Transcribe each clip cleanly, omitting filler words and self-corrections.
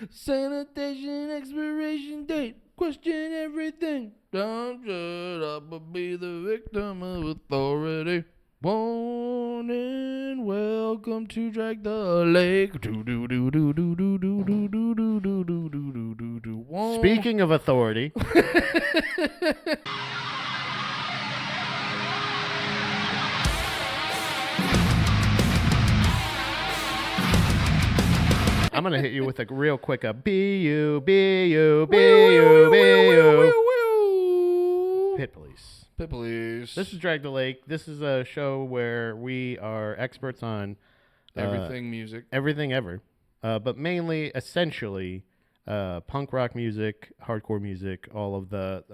Sanitation expiration date. Question everything. Don't shut up or be the victim of authority. Morning, welcome to Drag the Lake. Speaking of authority. I'm going to hit you with a real quick B-U. Pit Police. Pit Police. This is Drag the Lake. This is a show where we are experts on everything music. Everything ever. But mainly, essentially, punk rock music, hardcore music, all of the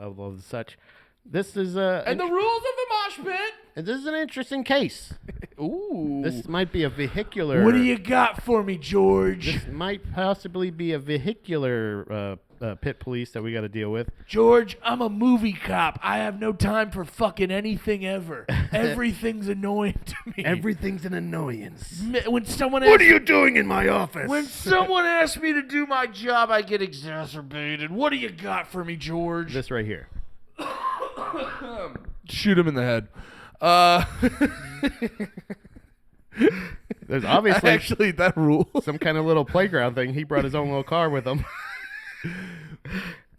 such. This is and the rules of the mosh pit. And this is an interesting case. Ooh. This might be a vehicular. What do you got for me, George? This might possibly be a vehicular pit police that we got to deal with. George, I'm a movie cop. I have no time for fucking anything ever. Everything's annoying to me. Everything's an annoyance. When someone what are you doing in my office? When someone asks me to do my job, I get exacerbated. What do you got for me, George? This right here. Shoot him in the head. There's obviously actually that rule. Some kind of little playground thing. He brought his own little car with him.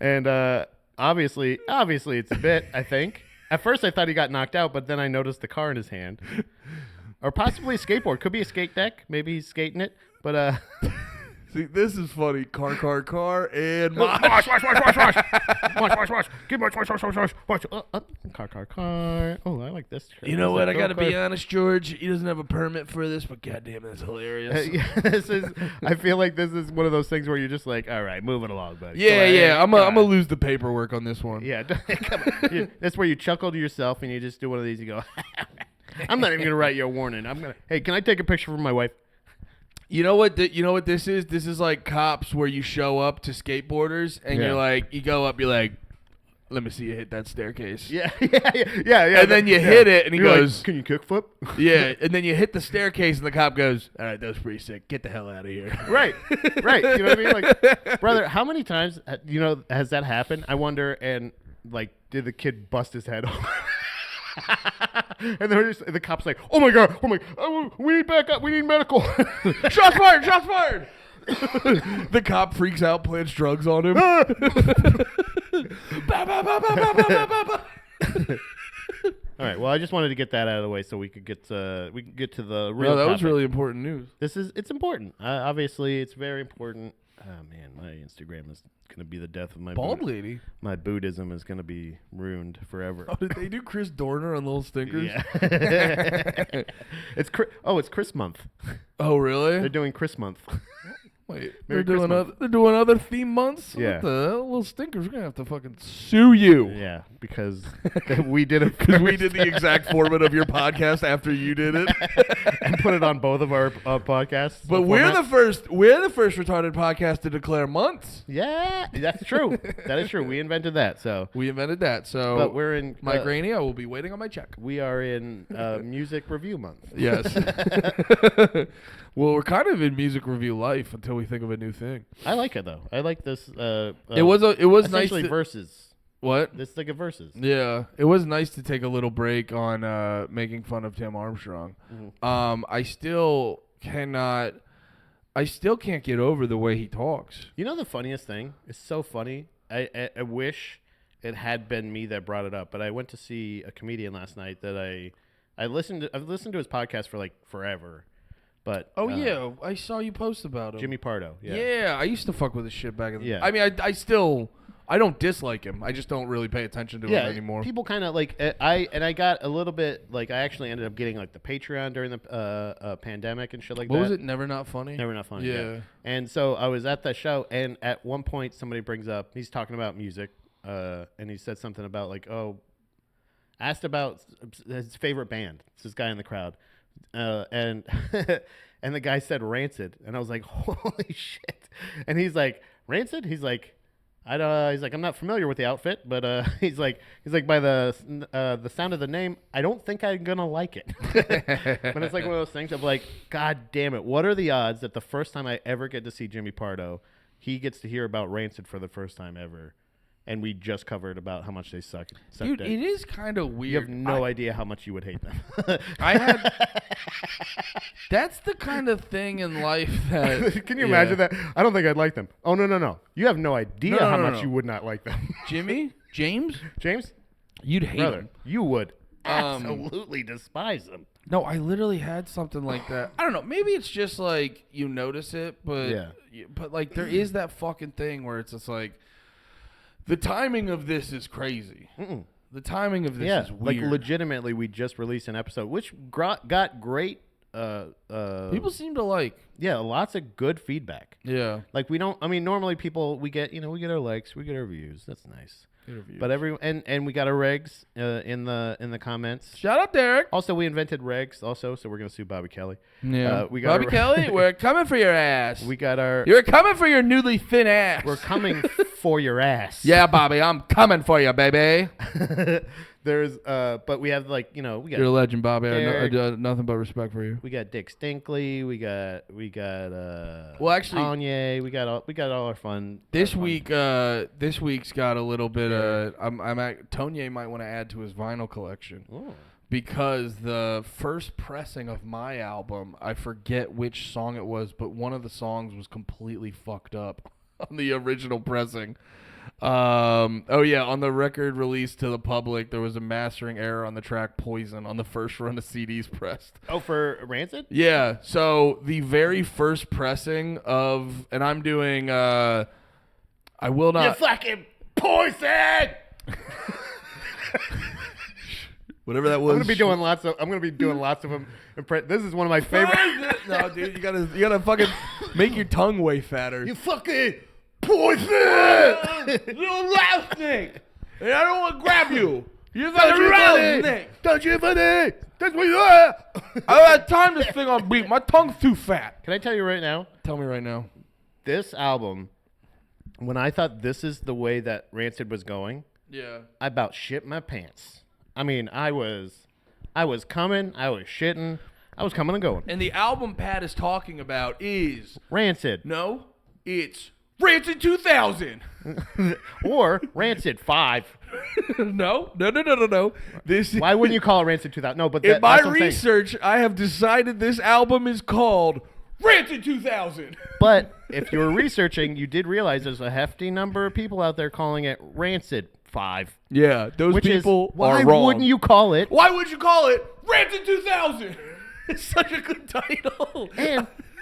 And obviously it's a bit, I think. At first I thought he got knocked out, but then I noticed the car in his hand. Or possibly a skateboard. Could be a skate deck. Maybe he's skating it. But see, this is funny. Car, and wash. Give wash. Car. Oh, I like this. You know what? I got to be honest, George. He doesn't have a permit for this, but goddamn, that's hilarious. I feel like this is one of those things where you're just like, all right, moving along, buddy. Yeah. I'm gonna lose the paperwork on this one. Yeah, come on. That's where you chuckle to yourself and you just do one of these. You go, I'm not even gonna write you a warning. Hey, can I take a picture for my wife? You know what? You know what this is? This is like cops where you show up to skateboarders and you're like, you go up, you're like, let me see you hit that staircase. Yeah. And then you hit it, and he goes, like, can you kickflip? Yeah, and then you hit the staircase, and the cop goes, all right, that was pretty sick. Get the hell out of here. Right. You know what I mean? Like, brother, how many times, has that happened? I wonder, and, like, did the kid bust his head off? And the cop's like, oh my god, we need backup, we need medical. Shots fired. The cop freaks out, plants drugs on him. All right, well, I just wanted to get that out of the way so we could get to the real No, that topic. was really important news. It's important. Obviously, it's very important. Oh man, my Instagram is gonna be the death of my bald lady. My Buddhism is gonna be ruined forever. Oh, did they do Chris Dorner on Little Stinkers? Yeah. It's Chris month. Oh, really? They're doing Chris month. Wait, Merry they're doing other theme months? Yeah. What the hell? Little Stinkers, we're going to have to fucking sue you. Yeah, because we did it because we did the exact format of your podcast after you did it. And put it on both of our podcasts. But we're the first retarded podcast to declare months. Yeah, that's true. That is true. We invented that. So But we're in my granny. I will be waiting on my check. We are in music review month. Yes. Well, we're kind of in music review life until we think of a new thing. I like it though. I like this. It was nice. Versus. What? This is like a versus. Yeah, it was nice to take a little break on making fun of Tim Armstrong. Mm-hmm. I still can't get over the way he talks. You know the funniest thing? It's so funny. I wish it had been me that brought it up, but I went to see a comedian last night that I've listened to his podcast for like forever. But yeah, I saw you post about him. Jimmy Pardo. Yeah, I used to fuck with his shit back in the Yeah. I mean, I don't dislike him. I just don't really pay attention to him anymore. People kind of like I got a little bit like I actually ended up getting like the Patreon during the pandemic and shit like that. What was it? Never Not Funny? Never Not Funny. Yeah. And so I was at that show, and at one point somebody brings up, he's talking about music, and he said something about like, asked about his favorite band. It's this guy in the crowd. And and the guy said Rancid, and I was like, holy shit. And he's like, Rancid? He's like, I'm not familiar with the outfit, but he's like by the sound of the name, I don't think I'm gonna like it. But it's like one of those things of like, God damn it, what are the odds that the first time I ever get to see Jimmy Pardo, he gets to hear about Rancid for the first time ever. And we just covered about how much they suck. Dude, it is kind of weird. You have no idea how much you would hate them. That's the kind of thing in life that... Can you imagine that? I don't think I'd like them. Oh, no. You have no idea how much you would not like them. James? You'd hate them. You would absolutely despise them. No, I literally had something like that. I don't know. Maybe it's just like you notice it, but like there is that fucking thing where it's just like the timing of this is crazy. The timing of this is weird. Like legitimately, we just released an episode which got great. People seem to like. Yeah, lots of good feedback. Yeah, like we don't. I mean, normally people we get our likes, we get our views. That's nice. But and we got our regs in the comments. Shout out Derek. Also, we invented regs. Also, so we're gonna sue Bobby Kelly. Yeah, we got Bobby Kelly. We're coming for your ass. We got our. You're coming for your newly thin ass. We're coming for your ass. Yeah, Bobby, I'm coming for you, baby. There's but we have like we got. You're a legend, Bobby. I do nothing but respect for you. We got Dick Stinkley. We got well, actually, Kanye. We got all our fun. This week's got a little bit. Tonye might want to add to his vinyl collection. Ooh. Because the first pressing of my album, I forget which song it was, but one of the songs was completely fucked up on the original pressing. On the record released to the public, there was a mastering error on the track Poison on the first run of CDs pressed. Oh, for Rancid? Yeah. So the very first pressing of, and I'm doing, I will not. You fucking Poison! Whatever that was. I'm gonna be doing lots of them. This is one of my favorite. No, dude, you gotta fucking make your tongue way fatter. You fucking Poison! Little rattlesnake! And I don't want to grab you. You're fucking rattlesnake. Don't you funny? That's what you are. I don't have time to sing on beat. My tongue's too fat. Can I tell you right now? Tell me right now. This album, when I thought this is the way that Rancid was going, I about shit my pants. I mean, I was coming, I was shitting, I was coming and going. And the album Pat is talking about is Rancid. No, it's Rancid 2000 or Rancid 5. No. Why wouldn't you call it Rancid 2000? No, but in my research, I have decided this album is called Rancid 2000. But if you were researching, you did realize there's a hefty number of people out there calling it Rancid 5. Yeah, those people are wrong. Why wouldn't you call it? Why would you call it Rancid 2000? It's such a good title.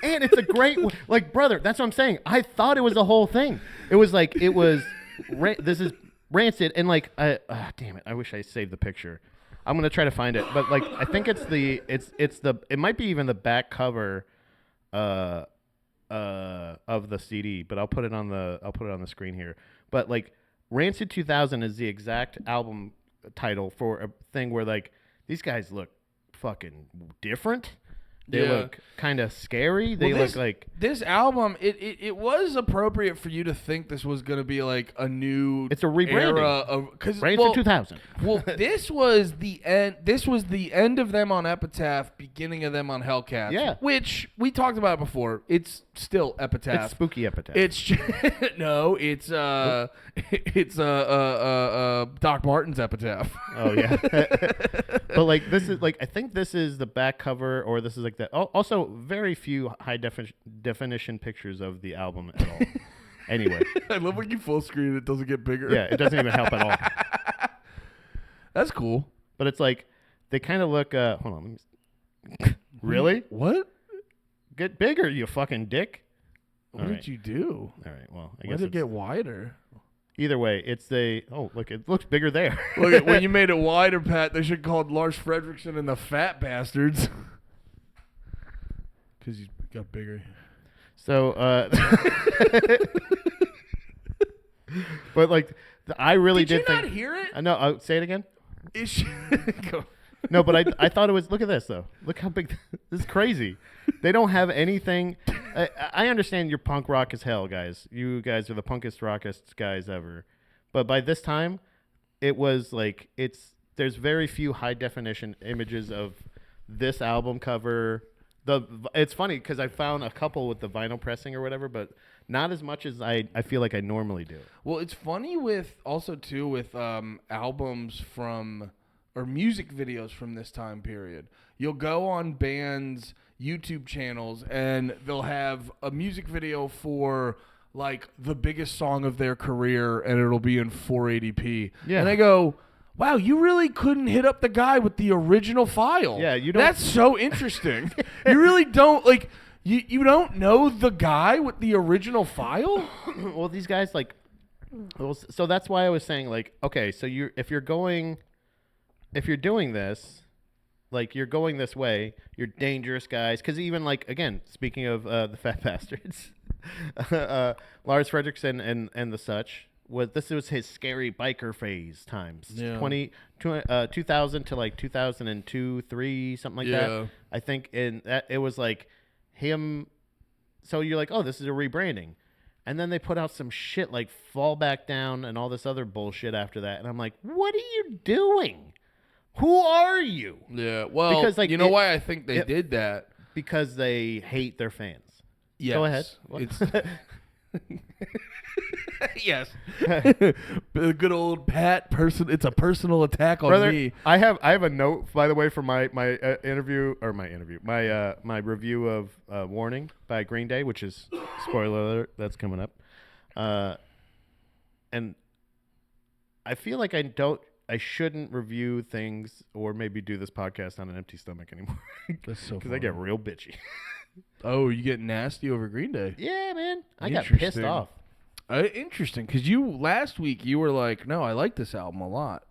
And it's a great, like, brother, that's what I'm saying. I thought it was the whole thing. It was like, this is Rancid, and like, damn it, I wish I saved the picture. I'm going to try to find it. But like, I think it might be even the back cover of the CD, but I'll put it on the screen here. But like, Rancid 2000 is the exact album title for a thing where like, these guys look fucking different. They look kind of scary. They look like this album. It was appropriate for you to think this was going to be like a new. It's a rebranding era of because Rancid 2000. Well, this was the end. This was the end of them on Epitaph, beginning of them on Hellcat. Yeah, which we talked about before. It's still Epitaph. It's spooky Epitaph. It's no. It's Doc Martin's Epitaph. Oh yeah. But like this is like I think this is the back cover or this is like that. Also, very few high definition pictures of the album at all. Anyway, I love when you full screen it doesn't get bigger. Yeah, it doesn't even help at all. That's cool. But it's like they kind of look. Hold on. Really? What? Get bigger, you fucking dick. What did you do? All right. Well, I guess guess it get wider. Either way, it's look, it looks bigger there. Look, when you made it wider, Pat, they should call it Lars Fredrickson and the Fat Bastards. Because he got bigger. So, but like, I really did think. Did you not hear it? No, say it again. Go. No, but I thought it was. Look at this though. Look how big. This is crazy. They don't have anything. I understand you're punk rock as hell, guys. You guys are the punkest, rockest guys ever. But by this time, it was like there's very few high definition images of this album cover. It's funny because I found a couple with the vinyl pressing or whatever, but not as much as I feel like I normally do. Well, it's funny with albums from or music videos from this time period. You'll go on bands' YouTube channels and they'll have a music video for like the biggest song of their career and it'll be in 480p. Yeah. And I go, wow, you really couldn't hit up the guy with the original file. Yeah, you don't. That's so interesting. You really don't like you don't know the guy with the original file? Well, these guys like so that's why I was saying like, okay, so if you're doing this, like you're going this way, you're dangerous guys. Because even like, again, speaking of the fat bastards, Lars Fredrickson and the such, this was his scary biker phase times. Yeah. 2000 to like 2002, 3, something like that. I think in that it was like him. So you're like, oh, this is a rebranding. And then they put out some shit like Fall Back Down and all this other bullshit after that. And I'm like, what are you doing? Who are you? Yeah, well, Because, like, you know why I think they did that? Because they hate their fans. Yes. Go ahead. It's yes. The good old Pat person. It's a personal attack on Brother, me. I have a note, by the way, for my interview my review of Warning by Green Day, which is spoiler alert, that's coming up. And I feel like I shouldn't review things or maybe do this podcast on an empty stomach anymore. That's so because I get real bitchy. Oh, you get nasty over Green Day. Yeah, man. I got pissed off. Interesting, because last week you were like, "No, I like this album a lot."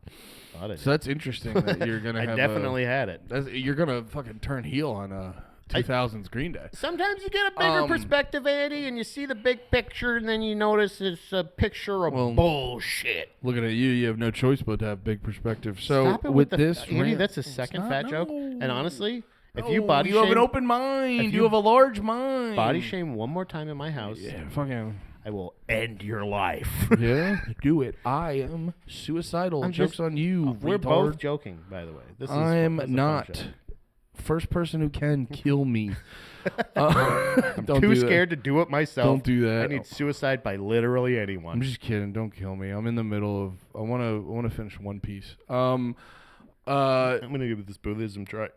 So that's interesting that you're gonna. I definitely had it. You're gonna fucking turn heel on 2000s Green Day. Sometimes you get a bigger perspective, Andy, and you see the big picture, and then you notice it's a picture of bullshit. Looking at you, you have no choice but to have big perspective. So Stop it with the, this, Andy, rant, that's a second fat joke. And honestly, if you you have an open mind. You have a large mind. Body shame one more time in my house. Yeah, fucking. I will end your life. Yeah, do it. I am suicidal. Joke's on you. We're retard. both joking, by the way. This is I'm this is a fun not. joke. First person who can kill me. I'm too scared to do it myself. Don't do that. I need suicide by literally anyone. I'm just kidding. Don't kill me. I'm in the middle of. I want to finish One Piece. I'm gonna give this Buddhism try.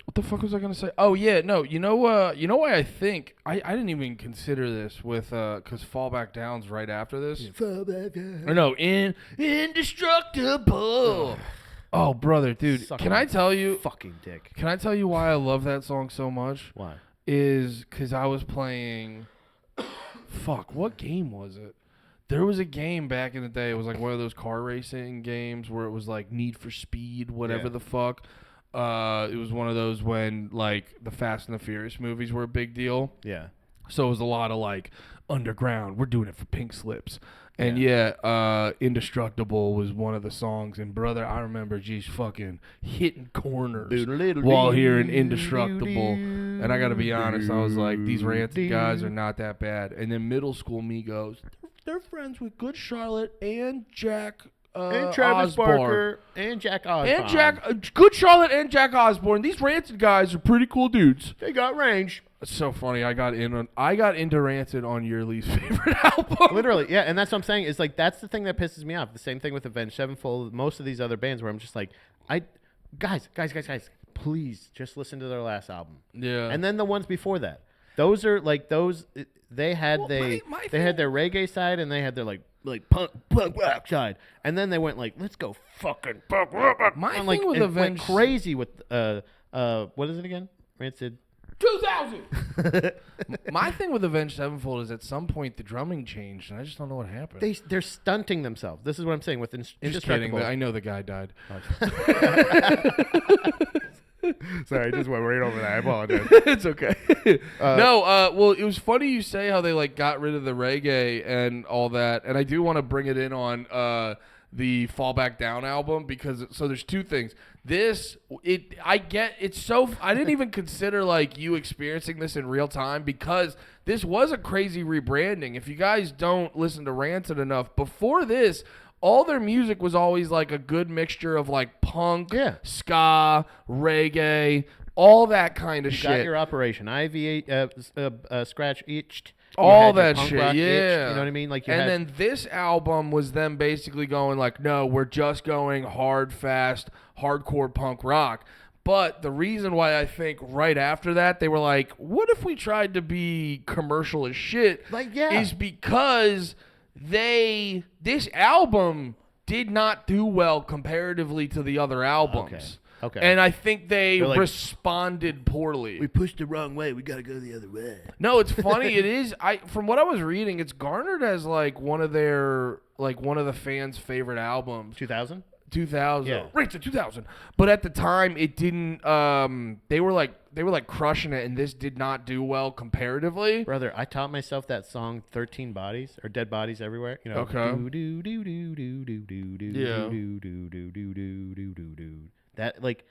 What the fuck was I gonna say? Oh yeah, no. You know why I think I didn't even consider this with because Fall Back Down's right after this. Yeah, Fall Back Down. Or no, Indestructible. Oh brother, dude, Suck can my I tell you? Fucking dick. Can I tell you why I love that song so much? Why? Is because I was playing. Fuck, what game was it? There was a game back in the day. It was like one of those car racing games where it was like Need for Speed, whatever the fuck. It was one of those when like the Fast and the Furious movies were a big deal. Yeah. So it was a lot of like underground. We're doing it for pink slips. And yeah, Indestructible was one of the songs. And brother, I remember just fucking hitting corners while hearing Indestructible. And I got to be honest, I was like, these Rancid guys are not that bad. And then middle school me goes, they're friends with Good Charlotte and Jack and Travis Osborne. Barker and Jack Osborne. And Good Charlotte and Jack Osborne. These Rancid guys are pretty cool dudes. They got range. It's so funny. I got into Rancid on your least favorite album. Literally, yeah, and that's what I'm saying. Is like that's the thing that pisses me off. The same thing with Avenged Sevenfold. Most of these other bands where I'm just like, guys, please just listen to their last album. Yeah. And then the ones before that. Those are like those. They had they had their reggae side and they had their like punk rock side, and then they went like, let's go fucking punk rock. My and, thing like, with it Avenged went crazy with what is it again? Rancid. 2000. My thing with Avenged Sevenfold is at some point the drumming changed, and I just don't know what happened. They're stunting themselves. This is what I'm saying with Just kidding. Indestructible. I know the guy died. Sorry, I just went right over that. I apologize. It's okay. Well, it was funny you say how they like got rid of the reggae and all that, and I do want to bring it in on the Fall Back Down album because there's two things. I didn't even consider like you experiencing this in real time because this was a crazy rebranding. If you guys don't listen to Rancid enough, before this, all their music was always like a good mixture of like punk, ska, reggae, all that kind of shit. Got your operation. IV scratch itched. all had your that punk shit, rock itch, yeah. you know what I mean? Like And then this album was them basically going like, no, we're just going hard, fast, hardcore punk rock. But the reason why I think right after that they were like, what if we tried to be commercial as shit? Like, yeah. Is because this album did not do well comparatively to the other albums. Okay. And I think they They're like, responded poorly. we pushed the wrong way. We got to go the other way. No, it's funny. It is. From what I was reading, it's garnered as like one of the fans' favorite albums. 2000? 2000. Yeah. Rancid 2000. But at the time, it didn't. They were like crushing it, and this did not do well comparatively. Brother, I taught myself that song 13 Bodies or Dead Bodies Everywhere. You know. Okay. Do do do do do do do Yeah. do do do do do do do do. That like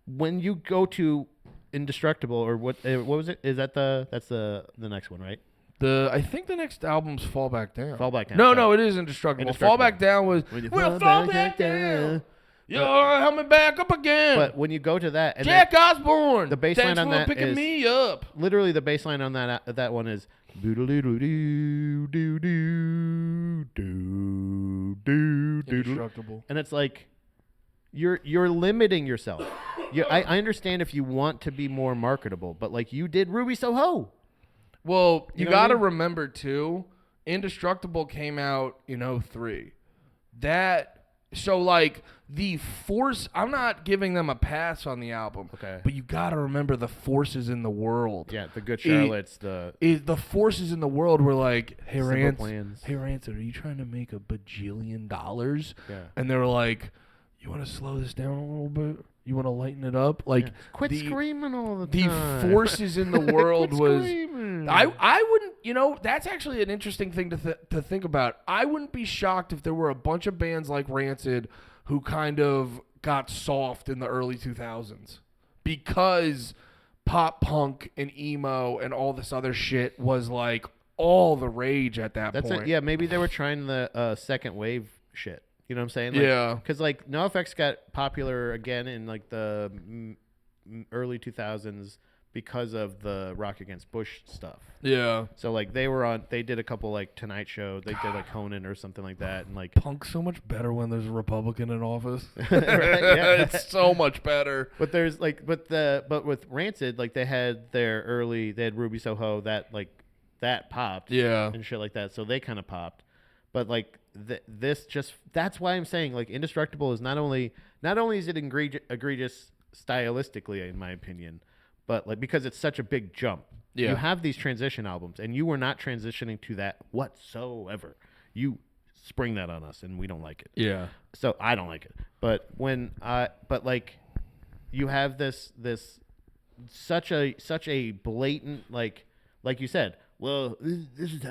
when you go to Indestructible or what was it? Is that that's the next one, right? I think the next album's Fall Back Down. Fall Back Down. No, sorry. no, it is Indestructible. Indestructible. Fall Back Down was. When you We'll fall back down. You're helping back up again. But when you go to that, and Jack Osborne. the bass line Thanks on for that picking is- me up. literally the bass line on that one is Indestructible. and it's like you're limiting yourself. I understand if you want to be more marketable, but like you did Ruby Soho. Well, you know what I got to mean? remember too, Indestructible came out in 03. So like the force, I'm not giving them a pass on the album. Okay. But you got to remember the forces in the world. Yeah, the Good Charlotte's, the The forces in the world were like, hey, Simple Plans. Rancid, are you trying to make $1 bajillion? Yeah. And they were like, you want to slow this down a little bit? You want to lighten it up? Like, quit screaming all the the time. forces in the world Quit was. screaming. I wouldn't, that's actually an interesting thing to think about. I wouldn't be shocked if there were a bunch of bands like Rancid who kind of got soft in the early 2000s because pop punk and emo and all this other shit was like all the rage at that That's point. it. Yeah, maybe they were trying the second wave shit. You know what I'm saying? Like, Yeah. Because like NoFX got popular again in like the early 2000s because of the Rock Against Bush stuff. Yeah. So like they did a couple like Tonight Show. They did like Conan or something like that, and like Punk's so much better when there's a Republican in office. Right, yeah. It's so much better. But there's like but with Rancid, like they had Ruby Soho that popped. Yeah. And shit like that. So they kind of popped. But like that's why I'm saying like Indestructible is not only is it egregious stylistically in my opinion, but like because it's such a big jump. Yeah. You have these transition albums and you were not transitioning to that whatsoever. You spring that on us and we don't like it. Yeah. So I don't like it. But but like you have this such a blatant like you said, well, this is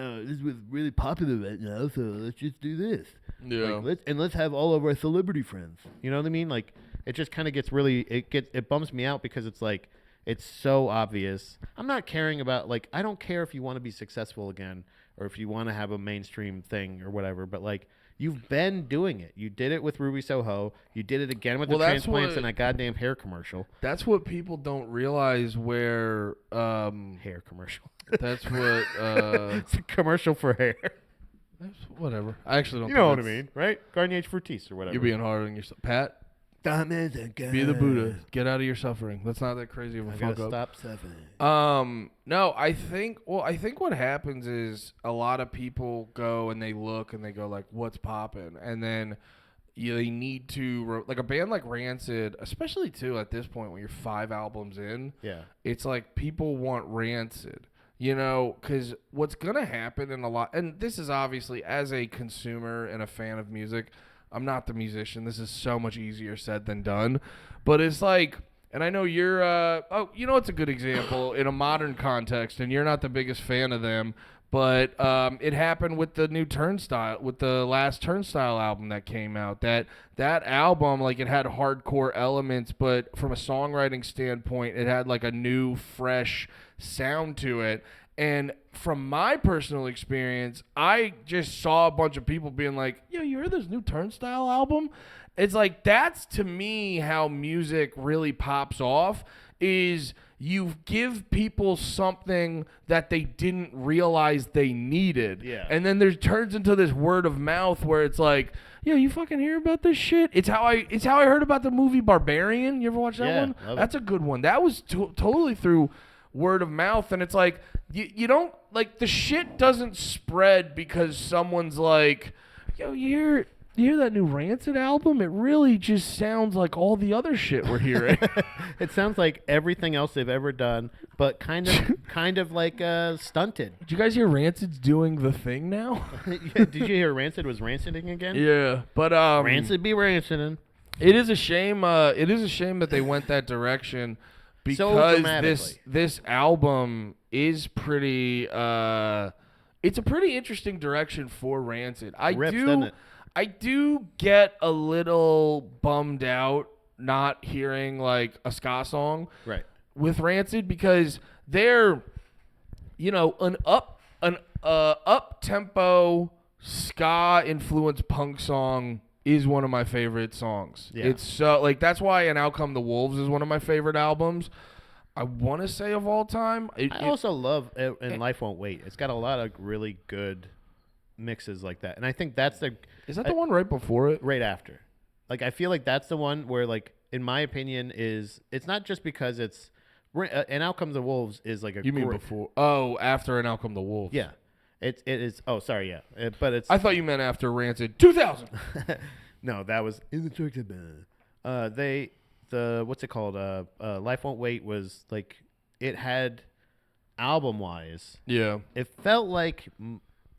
what's really popular right now, so let's just do this. Yeah. Like, let's have all of our celebrity friends. You know what I mean? Like it just kind of gets really it bums me out because it's like it's so obvious. I'm not caring about like I don't care if you want to be successful again or if you want to have a mainstream thing or whatever, but like you've been doing it. You did it with Ruby Soho. You did it again with the transplants and that goddamn hair commercial. That's what people don't realize where Hair commercial. that's what It's a commercial for hair. that's whatever. I actually don't You think know what I that's- mean, right? Garnier Fructis or whatever. You're being hard on yourself. Pat, be the Buddha. Get out of your suffering. That's not that crazy of a I fuck gotta up. stop suffering. No, I think what happens is a lot of people go and they look and they go like, what's popping? And then they need to, like a band like Rancid, especially too at this point when you're 5 albums in, Yeah. it's like people want Rancid. You know, because what's going to happen in a lot, and this is obviously as a consumer and a fan of music, I'm not the musician. This is so much easier said than done. But it's like, and I know you're, it's a good example in a modern context, and you're not the biggest fan of them, but it happened with the new Turnstile, with the last Turnstile album that came out. That album, like, it had hardcore elements, but from a songwriting standpoint, it had like a new, fresh sound to it. And from my personal experience, I just saw a bunch of people being like, yo, you heard this new Turnstile album? It's like, that's to me how music really pops off is you give people something that they didn't realize they needed. Yeah. And then there turns into this word of mouth where it's like, yo, you fucking hear about this shit? It's how I heard about the movie Barbarian. You ever watch that Yeah, one? love it. That's a good one. That was totally through word of mouth, and it's like you don't like the shit doesn't spread because someone's like, yo, you hear that new Rancid album? It really just sounds like all the other shit we're hearing. It sounds like everything else they've ever done, but kind of like stunted. Did you guys hear Rancid's doing the thing now? Yeah, did you hear Rancid was ranciding again? Yeah, but Rancid be ranciding. it is a shame. It is a shame that they went that direction because dramatically. this album is pretty. It's a pretty interesting direction for Rancid. Rips, doesn't it? I do get a little bummed out not hearing like a ska song Right. with Rancid because they're, an up tempo ska influenced punk song is one of my favorite songs. Yeah. It's so like that's why "And Out Come the Wolves" is one of my favorite albums. I want to say of all time. I also love and Life Won't Wait. It's got a lot of really good mixes like that, and I think that's is that the one right before it? right after. Like I feel like that's the one where, like, in my opinion, it's not just because it's and Out Comes the Wolves is like a You mean great, before? Oh, after "And Out Come the Wolves." yeah. It is. Oh, sorry, yeah. But it's I thought you meant after Rancid 2000. no, that was in the truck. What's it called? Life Won't Wait was like it had album wise. Yeah. It felt like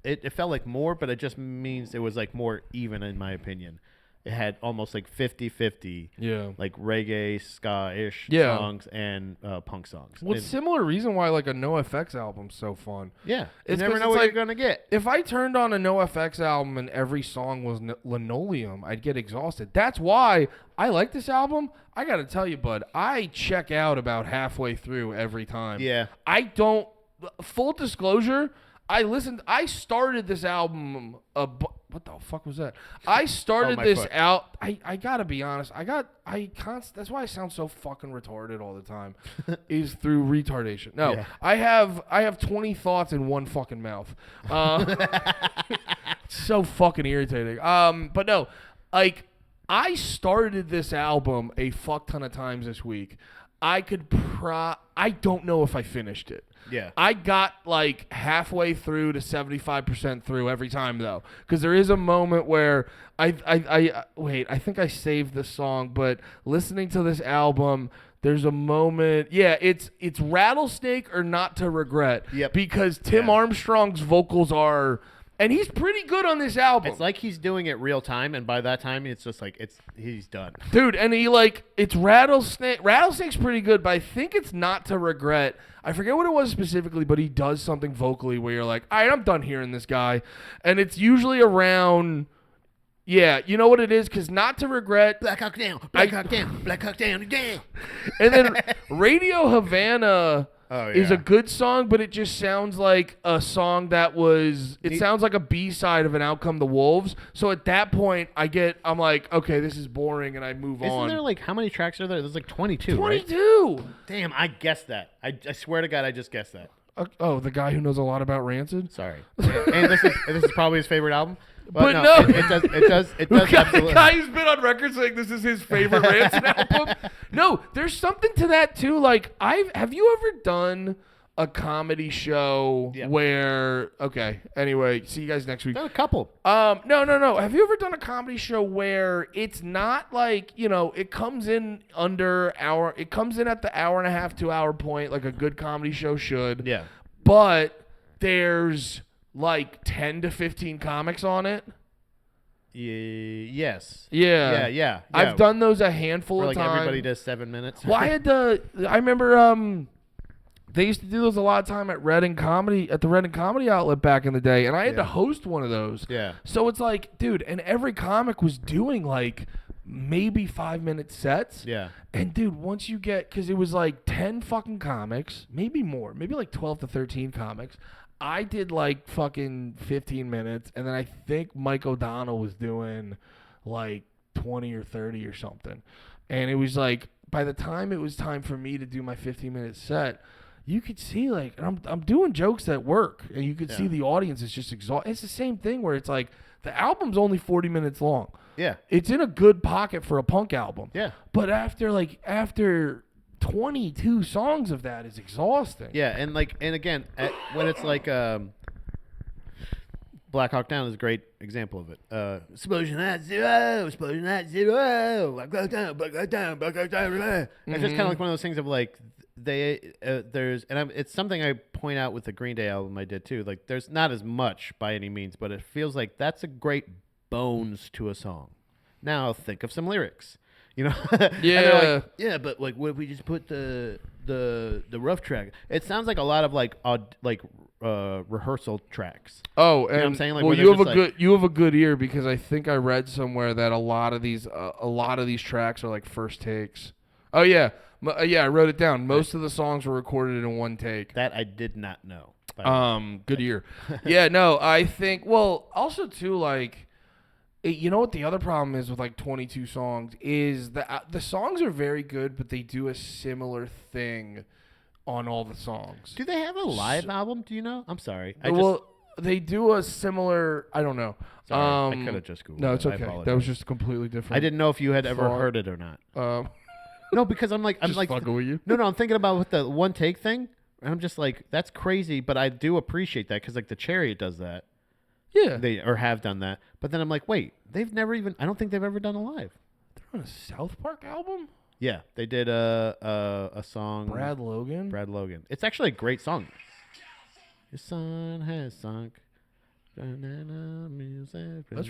it felt like more, but it just means it was like more even in my opinion. It had almost like 50-50, Yeah. like reggae, ska-ish Yeah. songs and punk songs. Well, it's And- similar reason why like a NoFX album's so fun. yeah, you It's never 'cause know it's what like- you're gonna get. If I turned on a NoFX album and every song was linoleum, I'd get exhausted. That's why I like this album. I got to tell you, bud, I check out about halfway through every time. Yeah. I don't. Full disclosure, I started this album. What the fuck was that? I started my this foot. out. I gotta be honest. That's why I sound so fucking retarded all the time. Is through retardation. No, Yeah. I have 20 thoughts in one fucking mouth. So fucking irritating. But no, like I started this album a fuck ton of times this week. I don't know if I finished it. Yeah. I got like halfway through to 75% through every time though, because there is a moment where I wait. I think I saved the song, but listening to this album, there's a moment. Yeah, it's Rattlesnake or Not to Regret. Yep. Because Tim Yeah. Armstrong's vocals are, and he's pretty good on this album. It's like he's doing it real time, and by that time, it's just like he's done. Dude, and it's Rattlesnake. Rattlesnake's pretty good, but I think it's Not to Regret. I forget what it was specifically, but he does something vocally where you're like, all right, I'm done hearing this guy. And it's usually around, yeah, you know what it is? Because Not to Regret. Black Hawk down, Black Hawk down, Black Hawk down, down. And then Radio Havana is yeah. a good song, but it just sounds like a song that was, it sounds like a B-side of an Out Come the Wolves. So at that point, I'm like, okay, this is boring, and I move Isn't on. there like how many tracks are there? There's like 22, 22. right? Damn, I guessed that. I swear to God, I just guessed that. Oh, the guy who knows a lot about Rancid? Sorry. And this is probably his favorite album. But no. it does absolutely. The guy who's been on record saying this is his favorite Rancid album. No, there's something to that too. Like, have you ever done a comedy show Yeah. where? Okay. Anyway, see you guys next week. Done a couple. No. Have you ever done a comedy show where it's not like, it comes in it comes in at the hour and a half, 2 hour point, like a good comedy show should. Yeah. But there's like 10 to 15 comics on it. Yes. Yeah. Yeah. I've done those a handful Where, of like times. everybody does 7 minutes. Well, I remember they used to do those a lot of time at the Reading Comedy Outlet back in the day, and I had to host one of those. Yeah. So it's like, dude, and every comic was doing like maybe 5-minute sets. Yeah. And dude, once you get, because it was like 10 fucking comics, maybe more, maybe like 12 to 13 comics. I did like fucking 15 minutes, and then I think Mike O'Donnell was doing like 20 or 30 or something. And it was like, by the time it was time for me to do my 15-minute set, you could see like I'm doing jokes that work, and you could see the audience is just exhausted. It's the same thing where it's like the album's only 40 minutes long. Yeah. It's in a good pocket for a punk album. Yeah. But after 22 songs of that is exhausting. Yeah, and again, when it's like Black Hawk Down is a great example of it. Explosion at zero, explosion at zero. Black Hawk Down, Black Hawk Down, Black Hawk Down. It's just kind of like one of those things of like it's something I point out with the Green Day album I did too. Like there's not as much by any means, but it feels like that's a great bones to a song. Now think of some lyrics. You know, Yeah. like, yeah, but like, what if we just put the rough track? It sounds like a lot of rehearsal tracks. Oh, and what I'm saying? Like, well, where you have they're just you have a good ear, because I think I read somewhere that a lot of these tracks are like first takes. Oh yeah, yeah, I wrote it down. Most of the songs were recorded in one take. That I did not know. Good ear. Yeah, no, I think. Well, also too, like. You know what the other problem is with like 22 songs is that the songs are very good, but they do a similar thing on all the songs. Do they have a live album? Do you know? I'm sorry. They do a similar. I don't know. Sorry, I could have just Googled. No, it's it. okay. That was just completely different. I didn't know if you had ever heard it or not. No, because I'm just fucking with you. No, I'm thinking about with the one take thing, and I'm just like, that's crazy, but I do appreciate that because like the Chariot does that. Yeah, they have done that, but then I'm like, wait, they've never even. I don't think they've ever done a live. They're on a South Park album. Yeah, they did a song. Brad Logan. It's actually a great song. Your sun has sunk. That's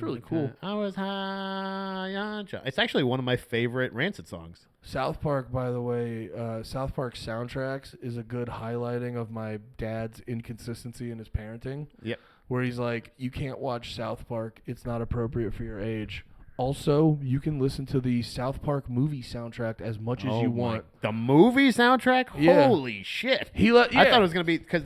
really cool. I was high on. It's actually one of my favorite Rancid songs. South Park, by the way, South Park soundtracks is a good highlighting of my dad's inconsistency in his parenting. Yep. Where he's like, you can't watch South Park. It's not appropriate for your age. Also, you can listen to the South Park movie soundtrack as much as you want. The movie soundtrack? Yeah. Holy shit. I thought it was going to be, because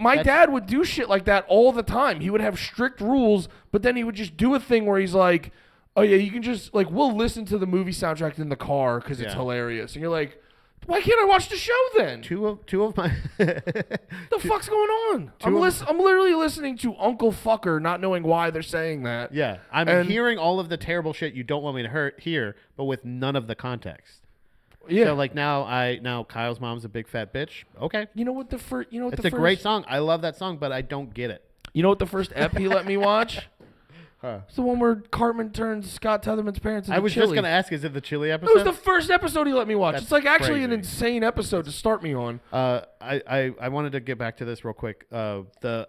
my dad would do shit like that all the time. He would have strict rules, but then he would just do a thing where he's like, oh yeah, you can just, like, we'll listen to the movie soundtrack in the car because it's hilarious. And you're like, why can't I watch the show then? Two of my the fuck's going on? I'm literally listening to Uncle Fucker, not knowing why they're saying that. Yeah, I'm hearing all of the terrible shit you don't want me to hear, but with none of the context. Yeah. So like now Kyle's mom's a big fat bitch. Okay. You know what it's a great song. I love that song, but I don't get it. You know what the first ep he let me watch? It's the one where Cartman turns Scott Tetherman's parents into I was chili. just going to ask, is it the chili episode? It was the first episode he let me watch. That's it's like actually crazy. an insane episode to start me on. I wanted to get back to this real quick. The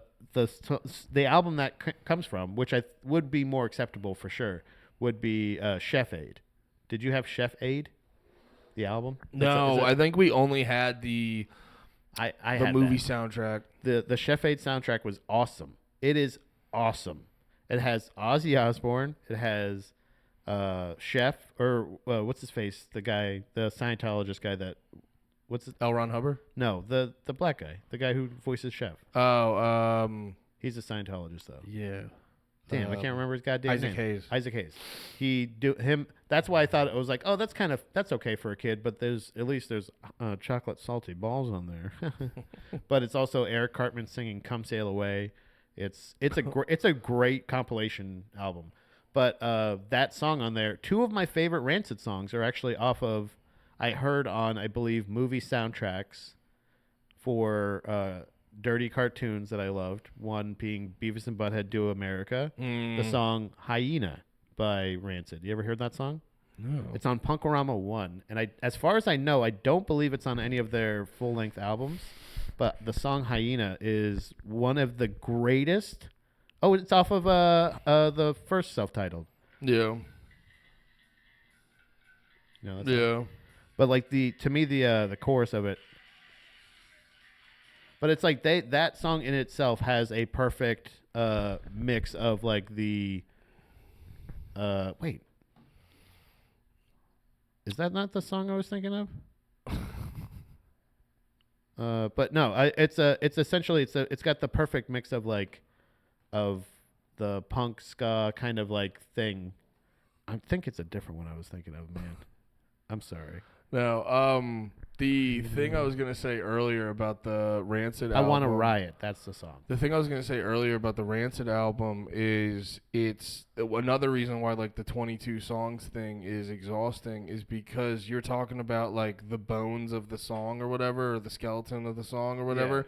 album that comes from, which I would be more acceptable for sure, would be Chef Aid. Did you have Chef Aid? The album? No, I think we only had the movie soundtrack. The Chef Aid soundtrack was awesome. It is awesome. It has Ozzy Osbourne. It has Chef, or what's his face? The Scientologist guy that, L. Ron Hubbard? No, the black guy, the guy who voices Chef. Oh, he's a Scientologist though. Yeah. Damn, I can't remember his goddamn name. Isaac Hayes. That's why I thought it was like, oh, that's okay for a kid, but there's chocolate salty balls on there. But it's also Eric Cartman singing "Come Sail Away." It's a great compilation album, but that song on there, two of my favorite Rancid songs are actually off of, I heard on, I believe, movie soundtracks for dirty cartoons that I loved. One being Beavis and Butthead Do America, the song "Hyena" by Rancid. You ever heard that song? No. It's on Punkorama 1, and as far as I know, I don't believe it's on any of their full-length albums. But the song "Hyena" is one of the greatest. Oh, it's off of the first self-titled. Yeah. No, yeah. But like the chorus of it. But it's like that song in itself has a perfect mix of like the. Wait. Is that not the song I was thinking of? But no, it's got the perfect mix of of the punk ska kind of like thing. I think it's a different one I was thinking of, man. I'm sorry. No, the thing I was gonna say earlier about the Rancid I album. Want to Riot. That's the song. The thing I was gonna say earlier about the Rancid album is it's another reason why like the 22 songs thing is exhausting is because you're talking about like the bones of the song or whatever, or the skeleton of the song or whatever.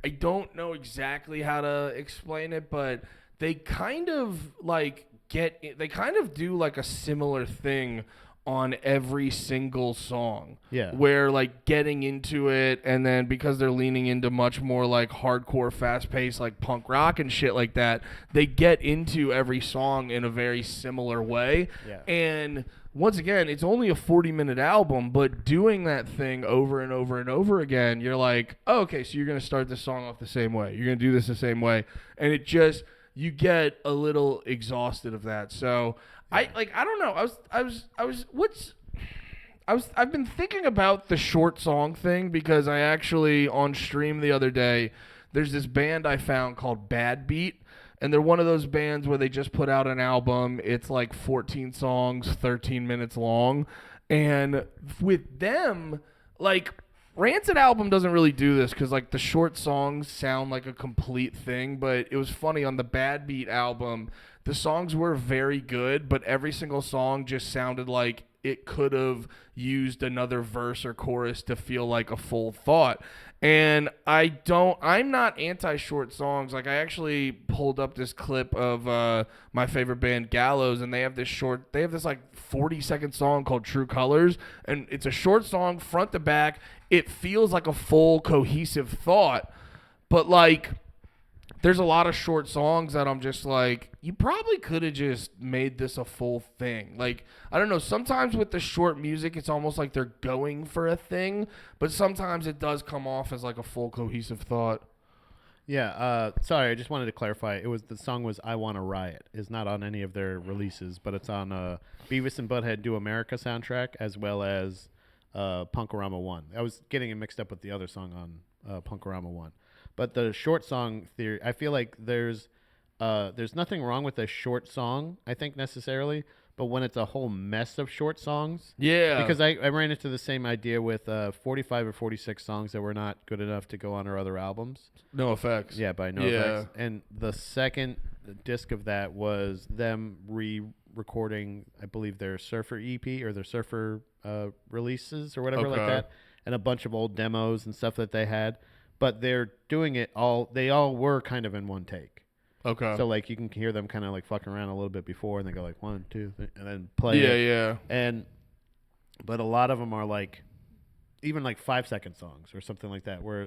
I don't know exactly how to explain it, but they kind of like they kind of do like a similar thing on every single song. Yeah. Where like getting into it, and then because they're leaning into much more like hardcore, fast paced like punk rock and shit like that, they get into every song in a very similar way. Yeah. And once again, it's only a 40-minute album, but doing that thing over and over and over again, you're like, oh, okay, so you're going to start this song off the same way. You're going to do this the same way. And it just, you get a little exhausted of that. So I don't know. I've been thinking about the short song thing because I actually, on stream the other day, there's this band I found called Bad Beat. And they're one of those bands where they just put out an album. It's like 14 songs, 13 minutes long. And with them, like, Rancid album doesn't really do this because, like, the short songs sound like a complete thing. But it was funny, on the Bad Beat album, the songs were very good, but every single song just sounded like it could have used another verse or chorus to feel like a full thought. And I'm not anti-short songs. Like, I actually pulled up this clip of my favorite band, Gallows, and they have this like 40-second song called True Colors, and it's a short song front to back. It feels like a full cohesive thought, but like, there's a lot of short songs that I'm just like, you probably could have just made this a full thing. Like, I don't know, sometimes with the short music, it's almost like they're going for a thing, but sometimes it does come off as like a full cohesive thought. Yeah, sorry, I just wanted to clarify. The song was I Want to Riot. It's not on any of their releases, but it's on Beavis and Butthead Do America soundtrack, as well as Punkorama 1. I was getting it mixed up with the other song on Punkorama 1. But the short song theory, I feel like there's nothing wrong with a short song, I think, necessarily, but when it's a whole mess of short songs. Yeah. Because I ran into the same idea with 45 or 46 songs that were not good enough to go on our other albums. No Effects. Yeah, by No Effects. And the second disc of that was them re-recording, I believe, their Surfer EP or their Surfer releases or whatever like that, and a bunch of old demos and stuff that they had. But they're doing it they all were kind of in one take. Okay. So, like, you can hear them kind of, like, fucking around a little bit before, and they go, like, 1, 2, 3, and then play it. Yeah. But a lot of them are, like, even, like, 5-second songs or something like that, where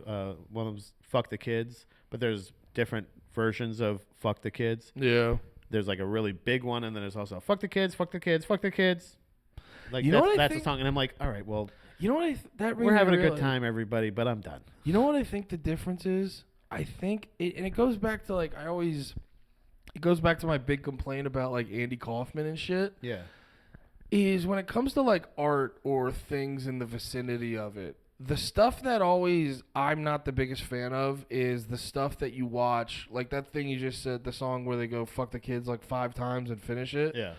one of them's Fuck the Kids, but there's different versions of Fuck the Kids. Yeah. There's, like, a really big one, and then there's also Fuck the Kids, Fuck the Kids, Fuck the Kids. Like, you know what that's a song, and I'm like, all right, well, you know what we're having a good time, everybody, but I'm done. You know what I think the difference is? I think it goes back to like it goes back to my big complaint about like Andy Kaufman and shit. Yeah. Is when it comes to like art or things in the vicinity of it, the stuff that always I'm not the biggest fan of is the stuff that you watch, like that thing you just said, the song where they go fuck the kids like 5 times and finish it. Yeah.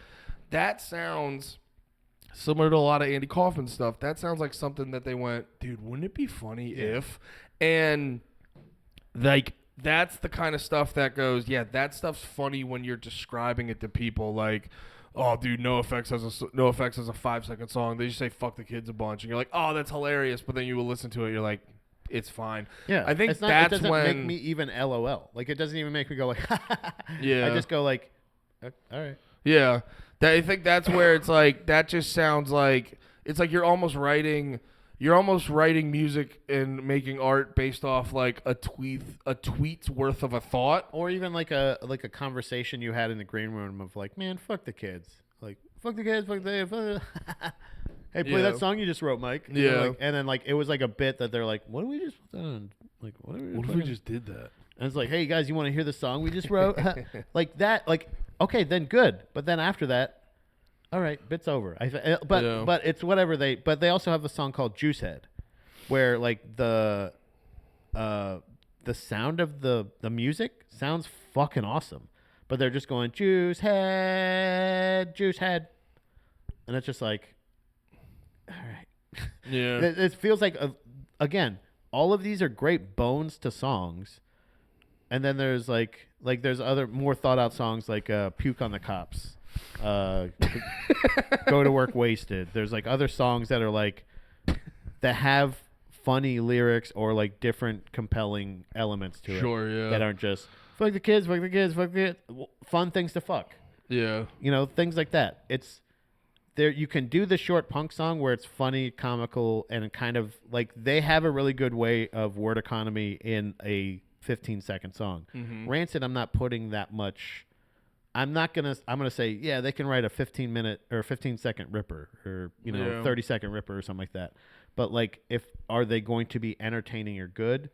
That sounds similar to a lot of Andy Kaufman stuff. That sounds like something that they went, dude, wouldn't it be funny if? And like, that's the kind of stuff that goes, yeah, that stuff's funny when you're describing it to people. Like, oh, dude, No Effects has a 5-second song. They just say "fuck the kids" a bunch, and you're like, oh, that's hilarious. But then you will listen to it, you're like, it's fine. Yeah, I think it doesn't when make me even LOL. Like, it doesn't even make me go like, yeah. I just go like, all right. Yeah, I think that's where it's like that just sounds like it's like you're almost writing music and making art based off like a tweet's worth of a thought, Or even like a conversation you had in the green room of like, man, fuck the kids. Like, fuck the kids, fuck the hey, play that song you just wrote, Mike. And yeah. like, and then like it was like a bit that they're like, what do we just like what if we just did that? And it's like, hey guys, you want to hear the song we just wrote? Like that, like, okay, then good. But then after that, all right, bit's over. But it's whatever but they also have a song called Juice Head, where like the sound of the music sounds fucking awesome, but they're just going Juice Head, and it's just like, all right. Yeah. It feels like, again, all of these are great bones to songs. And then there's there's other more thought out songs like Puke on the Cops. Go to Work Wasted. There's like other songs that are like that have funny lyrics or like different compelling elements to Sure, it yeah. that aren't just fuck the kids, fuck the kids, fuck the kids. Fun things to fuck. Yeah. You know, things like that. It's there. You can do the short punk song where it's funny, comical, and kind of like they have a really good way of word economy in a 15-second song. Mm-hmm. Rancid, I'm not putting that much. I'm gonna say, yeah, they can write a 15-minute or 15-second ripper or 30-second ripper or something like that. But like, are they going to be entertaining or good?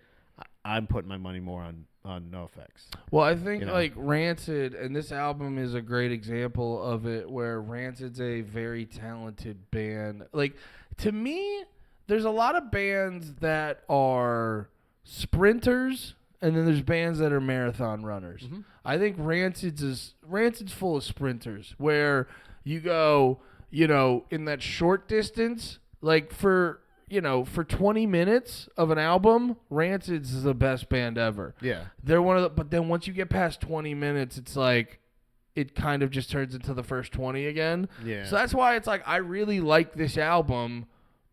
I'm putting my money more on NoFX. Well, I think like Rancid, and this album is a great example of it, where Rancid's a very talented band. Like, to me, there's a lot of bands that are sprinters, and then there's bands that are marathon runners. Mm-hmm. I think Rancid's full of sprinters, where you go, in that short distance, like for 20 minutes of an album, Rancid's the best band ever. Yeah. They're one of the, but then once you get past 20 minutes, it's like it kind of just turns into the first 20 again. Yeah. So that's why it's like I really like this album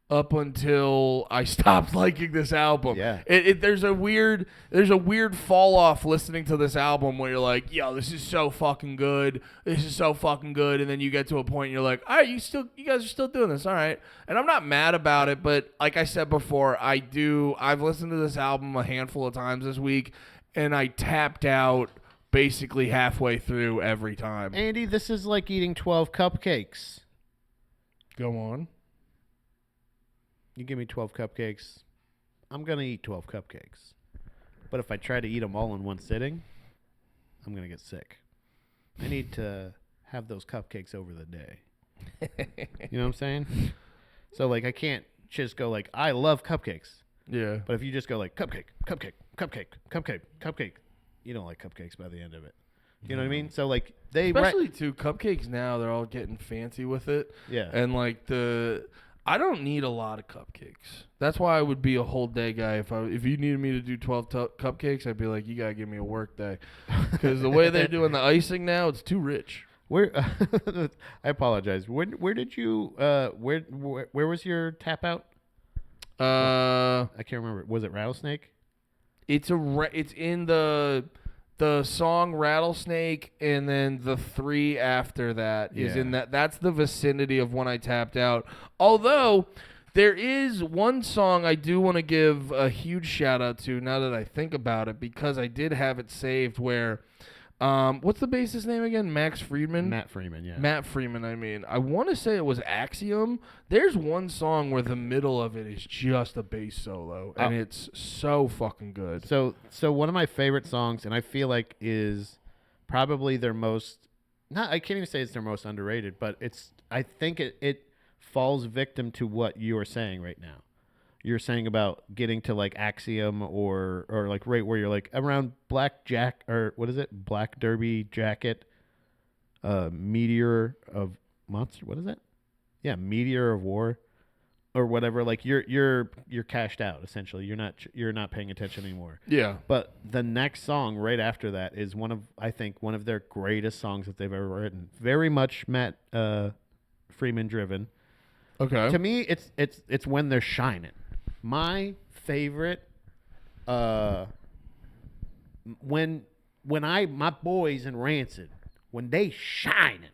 up until I stopped liking this album. Yeah. There's a weird fall off listening to this album where you're like, yo, this is so fucking good. This is so fucking good. And then you get to a point and you're like, all right, you guys are still doing this. All right. And I'm not mad about it, but like I said before, I've listened to this album a handful of times this week and I tapped out basically halfway through every time. Andy, this is like eating 12 cupcakes. Go on. You give me 12 cupcakes, I'm going to eat 12 cupcakes. But if I try to eat them all in one sitting, I'm going to get sick. I need to have those cupcakes over the day. You know what I'm saying? So, like, I can't just go like, I love cupcakes. Yeah. But if you just go like, cupcake, cupcake, cupcake, cupcake, cupcake, you don't like cupcakes by the end of it. You know what I mean? So, like, especially, too, cupcakes now, they're all getting fancy with it. Yeah. And, like, I don't need a lot of cupcakes. That's why I would be a whole day guy. If you needed me to do 12 cupcakes, I'd be like, you gotta give me a work day, because the way they're doing the icing now, it's too rich. I apologize. Where did you where was your tap out? I can't remember. Was it Rattlesnake? It's in the song Rattlesnake, and then the 3 after that is in that. That's the vicinity of when I tapped out. Although there is one song I do want to give a huge shout out to now that I think about it, because I did have it saved where what's the bassist name again? Matt Freeman, yeah. Matt Freeman, I want to say it was Axiom. There's one song where the middle of it is just a bass solo, and it's so fucking good. So one of my favorite songs, and I feel like is probably their most, I can't even say it's their most underrated, but I think it falls victim to what you are saying right now. You're saying about getting to like Axiom or like right where you're like around Black Derby Jacket, Meteor of Monster. What is that? Yeah, Meteor of War, or whatever. Like you're cashed out essentially. You're not paying attention anymore. Yeah. But the next song right after that is one of their greatest songs that they've ever written. Very much Matt Freeman driven. Okay. To me, it's when they're shining. My favorite, when my boys in Rancid, when they shining,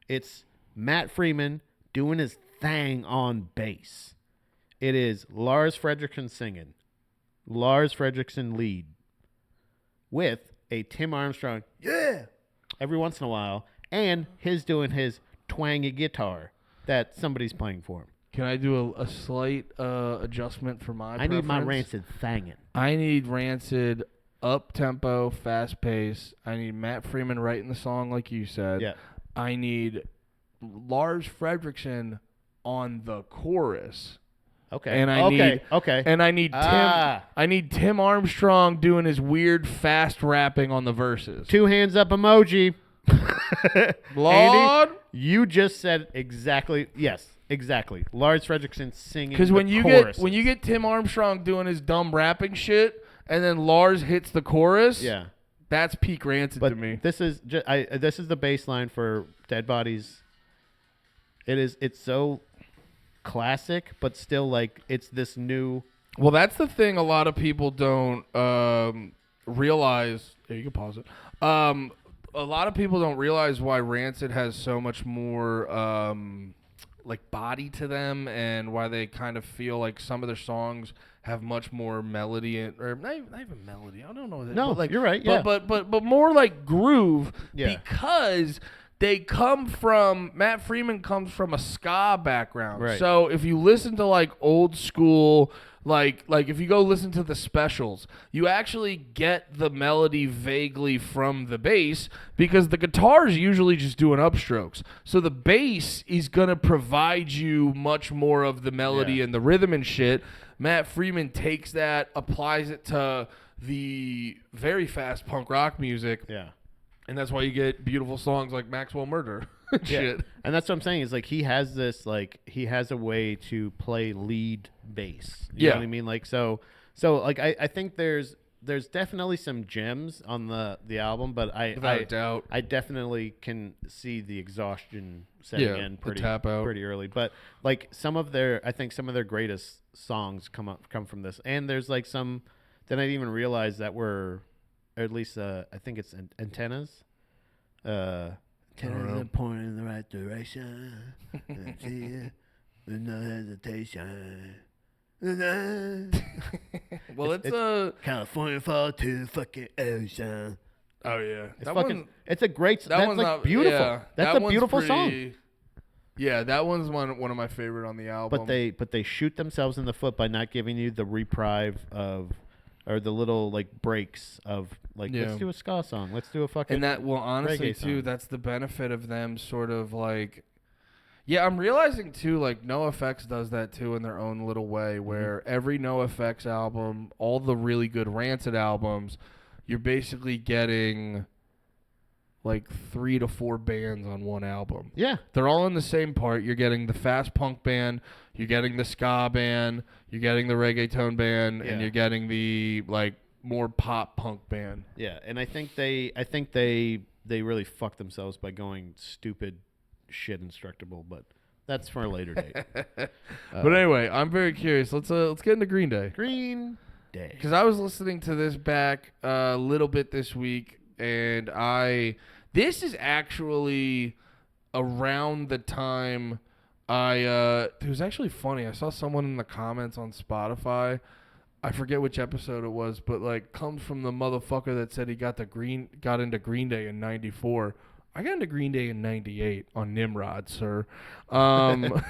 it's Matt Freeman doing his thing on bass. It is Lars Frederiksen singing, Lars Frederiksen lead, with a Tim Armstrong, yeah, every once in a while, and his doing his twangy guitar that somebody's playing for him. Can I do a slight adjustment for my preference? Need my Rancid thangin'. I need Rancid up-tempo, fast-paced. I need Matt Freeman writing the song like you said. Yeah. I need Lars Frederiksen on the chorus. Okay. And I need Tim Armstrong doing his weird fast rapping on the verses. 2 hands up emoji. Lord. Andy, You just said exactly. Yes, exactly. Lars Fredrickson singing. Because when you get Tim Armstrong doing his dumb rapping shit, and then Lars hits the chorus, yeah, that's peak Rancid but to me. this is this is the baseline for Dead Bodies. It's so classic, but still like it's this new. Well, that's the thing a lot of people don't realize. Yeah, you can pause it. A lot of people don't realize why Rancid has so much more like body to them, and why they kind of feel like some of their songs have much more melody or not even melody. I don't know. No, but like, you're right. Yeah, but more like groove. Yeah. Because Matt Freeman comes from a ska background. Right. So if you listen to like old school, like if you go listen to the Specials, you actually get the melody vaguely from the bass, because the guitar's usually just doing upstrokes. So the bass is going to provide you much more of the melody and the rhythm and shit. Matt Freeman takes that, applies it to the very fast punk rock music. Yeah. And that's why you get beautiful songs like Maxwell Murder. Shit. And that's what I'm saying is like he has a way to play lead bass. You know what I mean? Like so like I think there's definitely some gems on the album, but Without a doubt. I definitely can see the exhaustion setting in pretty early. But like I think some of their greatest songs come from this. And there's like some that I didn't even realize that were, or at least I think it's Antennas. Antennas are pointing in the right direction. With no hesitation. Well, it's California fall to the fucking ocean. Oh yeah, it's a great. That's like not beautiful. Yeah, that's that a beautiful one's song. pretty, Yeah, that one's one of my favorite on the album. But they shoot themselves in the foot by not giving you the reprieve of, or the little like breaks of like, let's do a ska song, let's do a fucking. And that, well, honestly reggae too, song. that's the benefit of them sort of like. Yeah, I'm realizing too, like NoFX does that too in their own little way, where every NoFX album, all the really good Rancid albums, you're basically getting like 3 to 4 bands on one album. Yeah. They're all in the same part. You're getting the fast punk band, you're getting the ska band, you're getting the reggaeton band, and you're getting the like more pop punk band. Yeah, and I think they really fucked themselves by going stupid shit instructable, but that's for a later date. But anyway, I'm very curious. Let's get into Green Day. Green Day. Because I was listening to this back a little bit this week, and this is actually around the time it was actually funny. I saw someone in the comments on Spotify. I forget which episode it was, but like comes from the motherfucker that said he got into Green Day in '94. I got into Green Day in '98 on Nimrod, sir. But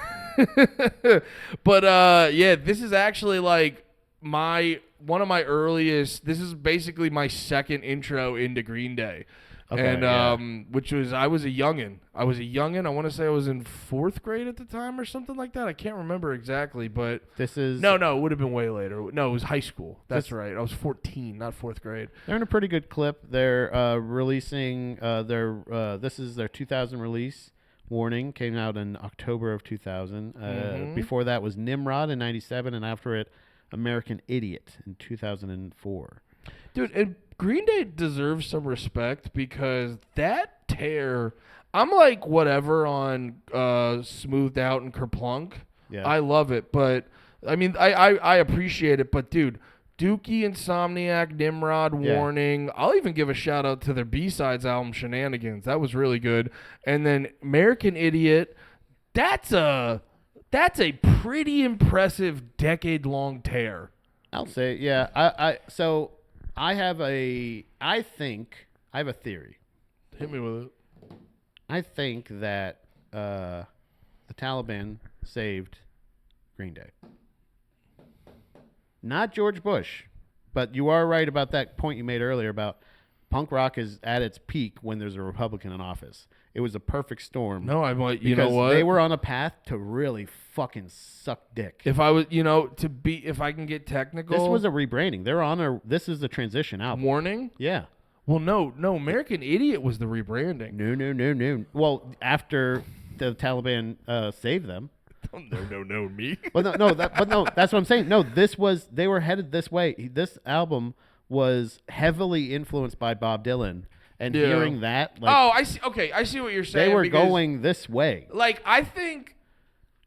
yeah, this is actually like one of my earliest. This is basically my second intro into Green Day. Okay, and which was, I was a youngin'. I want to say I was in 4th grade at the time or something like that. I can't remember exactly, but this is no, it would have been way later. No, it was high school. That's right. I was 14, not 4th grade. They're in a pretty good clip. They're releasing this is their 2000 release. Warning came out in October of 2000. Before that was Nimrod in '97, and after it, American Idiot in 2004. Dude, and Green Day deserves some respect, because that tear, I'm like whatever on Smoothed Out and Kerplunk. Yeah. I love it, but I mean, I appreciate it, but dude, Dookie, Insomniac, Nimrod, Warning. I'll even give a shout out to their B-Sides album, Shenanigans. That was really good. And then American Idiot, that's a pretty impressive decade-long tear. I'll say, yeah. I have a theory. Hit me with it. I think that the Taliban saved Green Day. Not George Bush, but you are right about that point you made earlier about punk rock is at its peak when there's a Republican in office. It was a perfect storm. No, you know what? They were on a path to really fucking suck dick. If I was, if I can get technical. This was a rebranding. This is the transition album. Warning? Yeah. Well, no. American Idiot was the rebranding. No. Well, after the Taliban saved them. No, me. But no, that's what I'm saying. No, they were headed this way. This album was heavily influenced by Bob Dylan, and Yeah. hearing that, like, Oh, I see. Okay, I see what you're saying. they were because, going this way. Like, I think.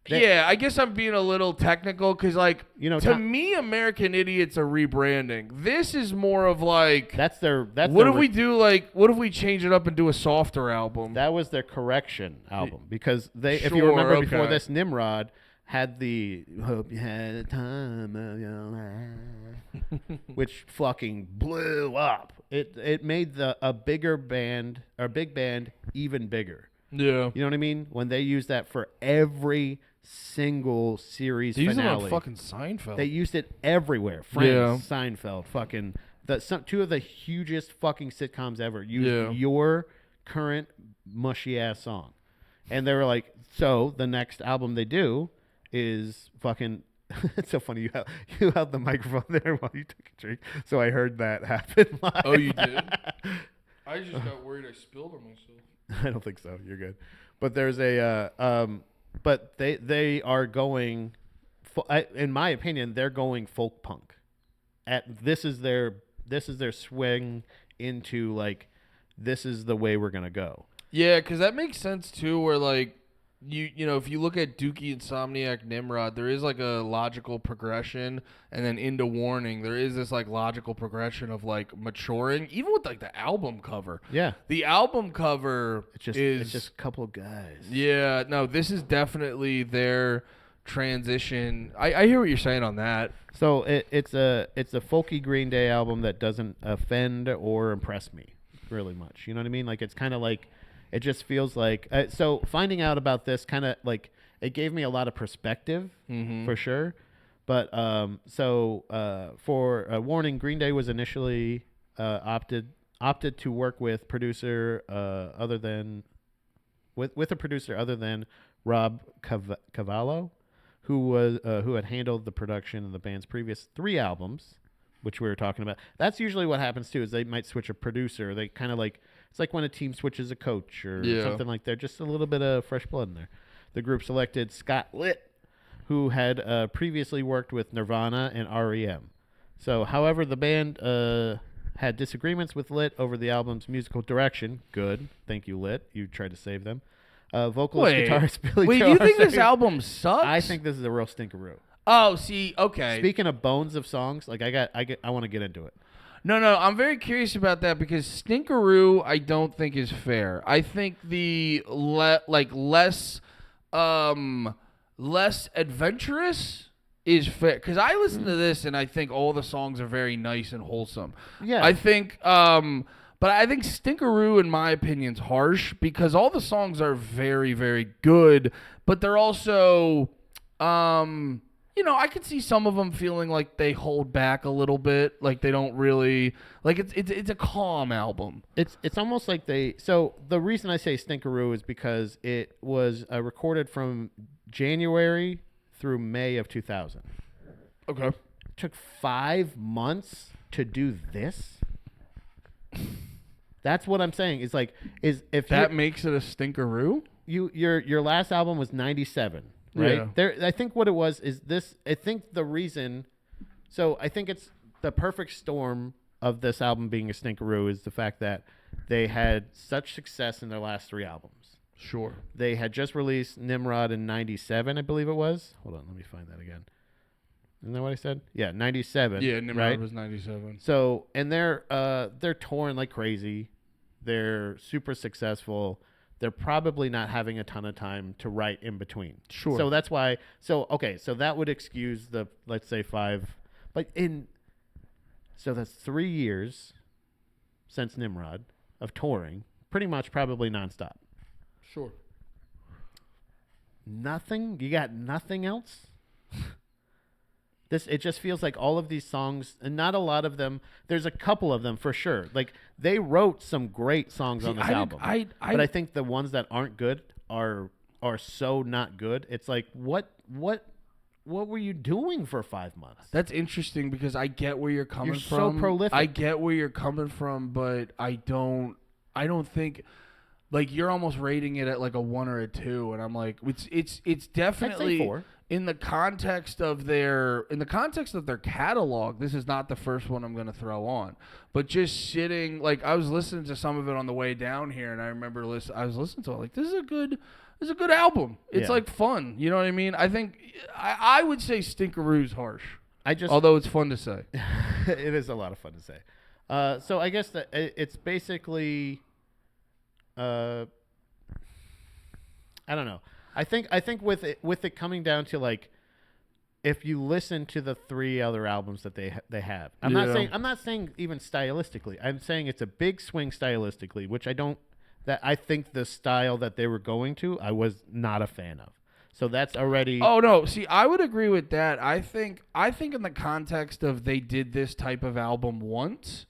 They- Yeah, I guess I'm being a little technical because, like, You know, to me, American Idiot's a rebranding. This is more of like, That's what their if we do? Like, what if we change it up and do a softer album? That was their correction album because if you Sure, remember before okay. this, Nimrod had the "Hope You Had a Time of Your Life," which fucking blew up. It made a big band even bigger. Yeah. You know what I mean? When they used that for every single series They used it finale, on fucking Seinfeld. they used it everywhere. Friends, Seinfeld, fucking two of the hugest fucking sitcoms ever used your current mushy ass song, and they were like, so the next album they do is fucking. It's so funny you held the microphone there while you took a drink, so I heard that happen live. Oh, you did? I just got worried I spilled on myself. I don't think so. You're good. But there's but they are going, in my opinion, they're going folk punk. This is their swing into, like, this is the way we're gonna go. Yeah, because that makes sense too. Where like you know, if you look at Dookie, Insomniac, Nimrod, there is like a logical progression, and then into Warning, there is this like logical progression of like maturing. Even with like the album cover, Yeah, the album cover it's just a couple of guys. Yeah, no, this is definitely their transition. I hear what you're saying on that. So it's a folky Green Day album that doesn't offend or impress me really much. You know what I mean? Like, it's kind of like, it just feels like, so finding out about this kind of like, it gave me a lot of perspective for sure. But for Warning, Green Day was initially opted to work with producer with a producer other than Rob Cavallo, who had handled the production of the band's previous 3 albums, which we were talking about. That's usually what happens too, is they might switch a producer. They kind of like, it's like when a team switches a coach or something like that. Just a little bit of fresh blood in there. The group selected Scott Litt, who had previously worked with Nirvana and REM. So, however, the band had disagreements with Litt over the album's musical direction. Good. Thank you, Litt. You tried to save them. Vocalist, guitarist Billy Wait, Joe you think this Armstrong- album sucks? I think this is a real stinkeroo. Oh, see, okay. Speaking of bones of songs, like I want to get into it. No, I'm very curious about that because Stinkeroo I don't think is fair. I think the less adventurous is fair because I listen to this and I think all the songs are very nice and wholesome. Yeah. I think but I think Stinkeroo in my opinion is harsh because all the songs are very, very good, but they're also you know, I could see some of them feeling like they hold back a little bit, like they don't really like it's a calm album. It's almost like so the reason I say Stinkeroo is because it was recorded from January through May of 2000. Okay. It took 5 months to do this. That's what I'm saying. Is like if That makes it a Stinkeroo? your last album was 97. Right Yeah. I think what it was is this. I think the reason. So I think it's the perfect storm of this album being a stinkeroo is the fact that they had such success in their last 3 albums. Sure. They had just released Nimrod in 97, I believe it was. Hold on, let me find that again. Isn't that what I said? Yeah, 97. Yeah, Nimrod right? was 97. So, and they're touring like crazy. They're super successful. They're probably not having a ton of time to write in between. Sure. So that's why. So okay. So that would excuse the, let's say, 5. But so that's 3 years since Nimrod of touring, pretty much probably nonstop. Sure. Nothing. You got nothing else. It just feels like all of these songs, and not a lot of them. There's a couple of them for sure. Like they wrote some great songs on this album, but I think the ones that aren't good are so not good. It's like what what were you doing for 5 months? That's interesting because I get where you're coming You're from. so prolific. I get where you're coming from, but I don't think like you're almost rating it at like a 1 or a 2, and I'm like, it's definitely I'd say 4. in the context of their catalog. This is not the first one I'm going to throw on, but just sitting like I was listening to some of it on the way down here, and I remember I was listening to it like this is a good album. It's Yeah. like fun, you know what I mean? I think I would say Stinkeroo's harsh, I although it's fun to say. it is a lot of fun to say. So I guess that it's basically, I don't know. I think with it coming down to like, if you listen to the 3 other albums that they have, I'm not saying even stylistically. I'm saying it's a big swing stylistically, which I think the style that they were going to, I was not a fan of. So that's already. Oh no! See, I would agree with that. I think in the context of they did this type of album once,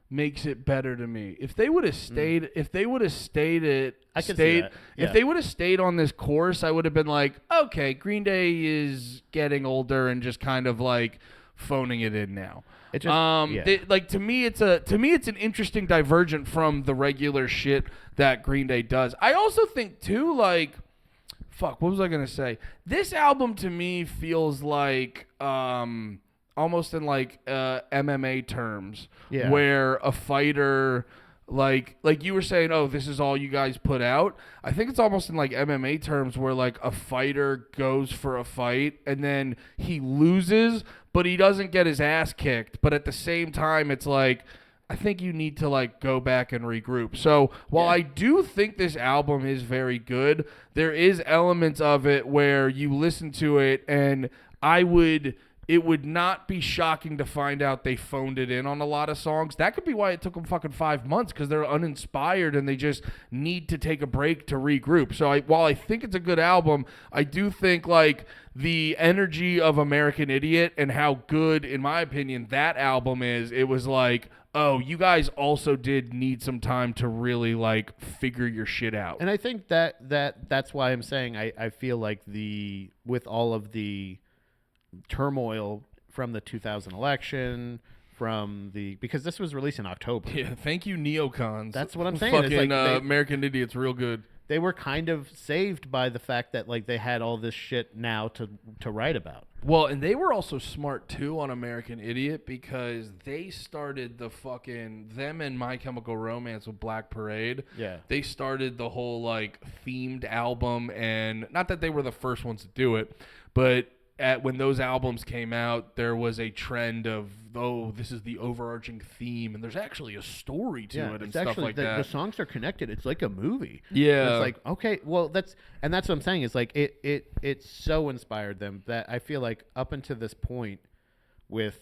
makes it better to me. If they would have stayed, if they would have stayed I can see that. Yeah. If they would have stayed on this course, I would have been like, okay, Green Day is getting older and just kind of like phoning it in now. It just, like to me, it's an interesting divergent from the regular shit that Green Day does. I also think too, like. Fuck, what was I going to say? This album to me feels like almost in like MMA terms, where a fighter, like you were saying, oh, this is all you guys put out. I think it's almost in like MMA terms where like a fighter goes for a fight and then he loses, but he doesn't get his ass kicked. But at the same time, it's like, I think you need to like go back and regroup. So while I do think this album is very good, there is elements of it where you listen to it and it would not be shocking to find out they phoned it in on a lot of songs. That could be why it took them fucking 5 months, because they're uninspired and they just need to take a break to regroup. So while I think it's a good album, I do think like the energy of American Idiot and how good, in my opinion, that album is, it was like, oh, you guys also did need some time to really like figure your shit out. And I think that's why I'm saying I feel like with all of the turmoil from the 2000 election, because this was released in October. Yeah, thank you, neocons. That's what I'm saying. Fucking it's like American Idiot's real good. They were kind of saved by the fact that like they had all this shit now to write about. Well, and they were also smart too on American Idiot, because they started them and My Chemical Romance with Black Parade. Yeah. They started the whole like themed album, and not that they were the first ones to do it, but when those albums came out, there was a trend of, oh, this is the overarching theme, and there's actually a story to it and stuff like that. The songs are connected. It's like a movie. Yeah. And it's like, okay, well, that's what I'm saying. It's like it so inspired them that I feel like up until this point, with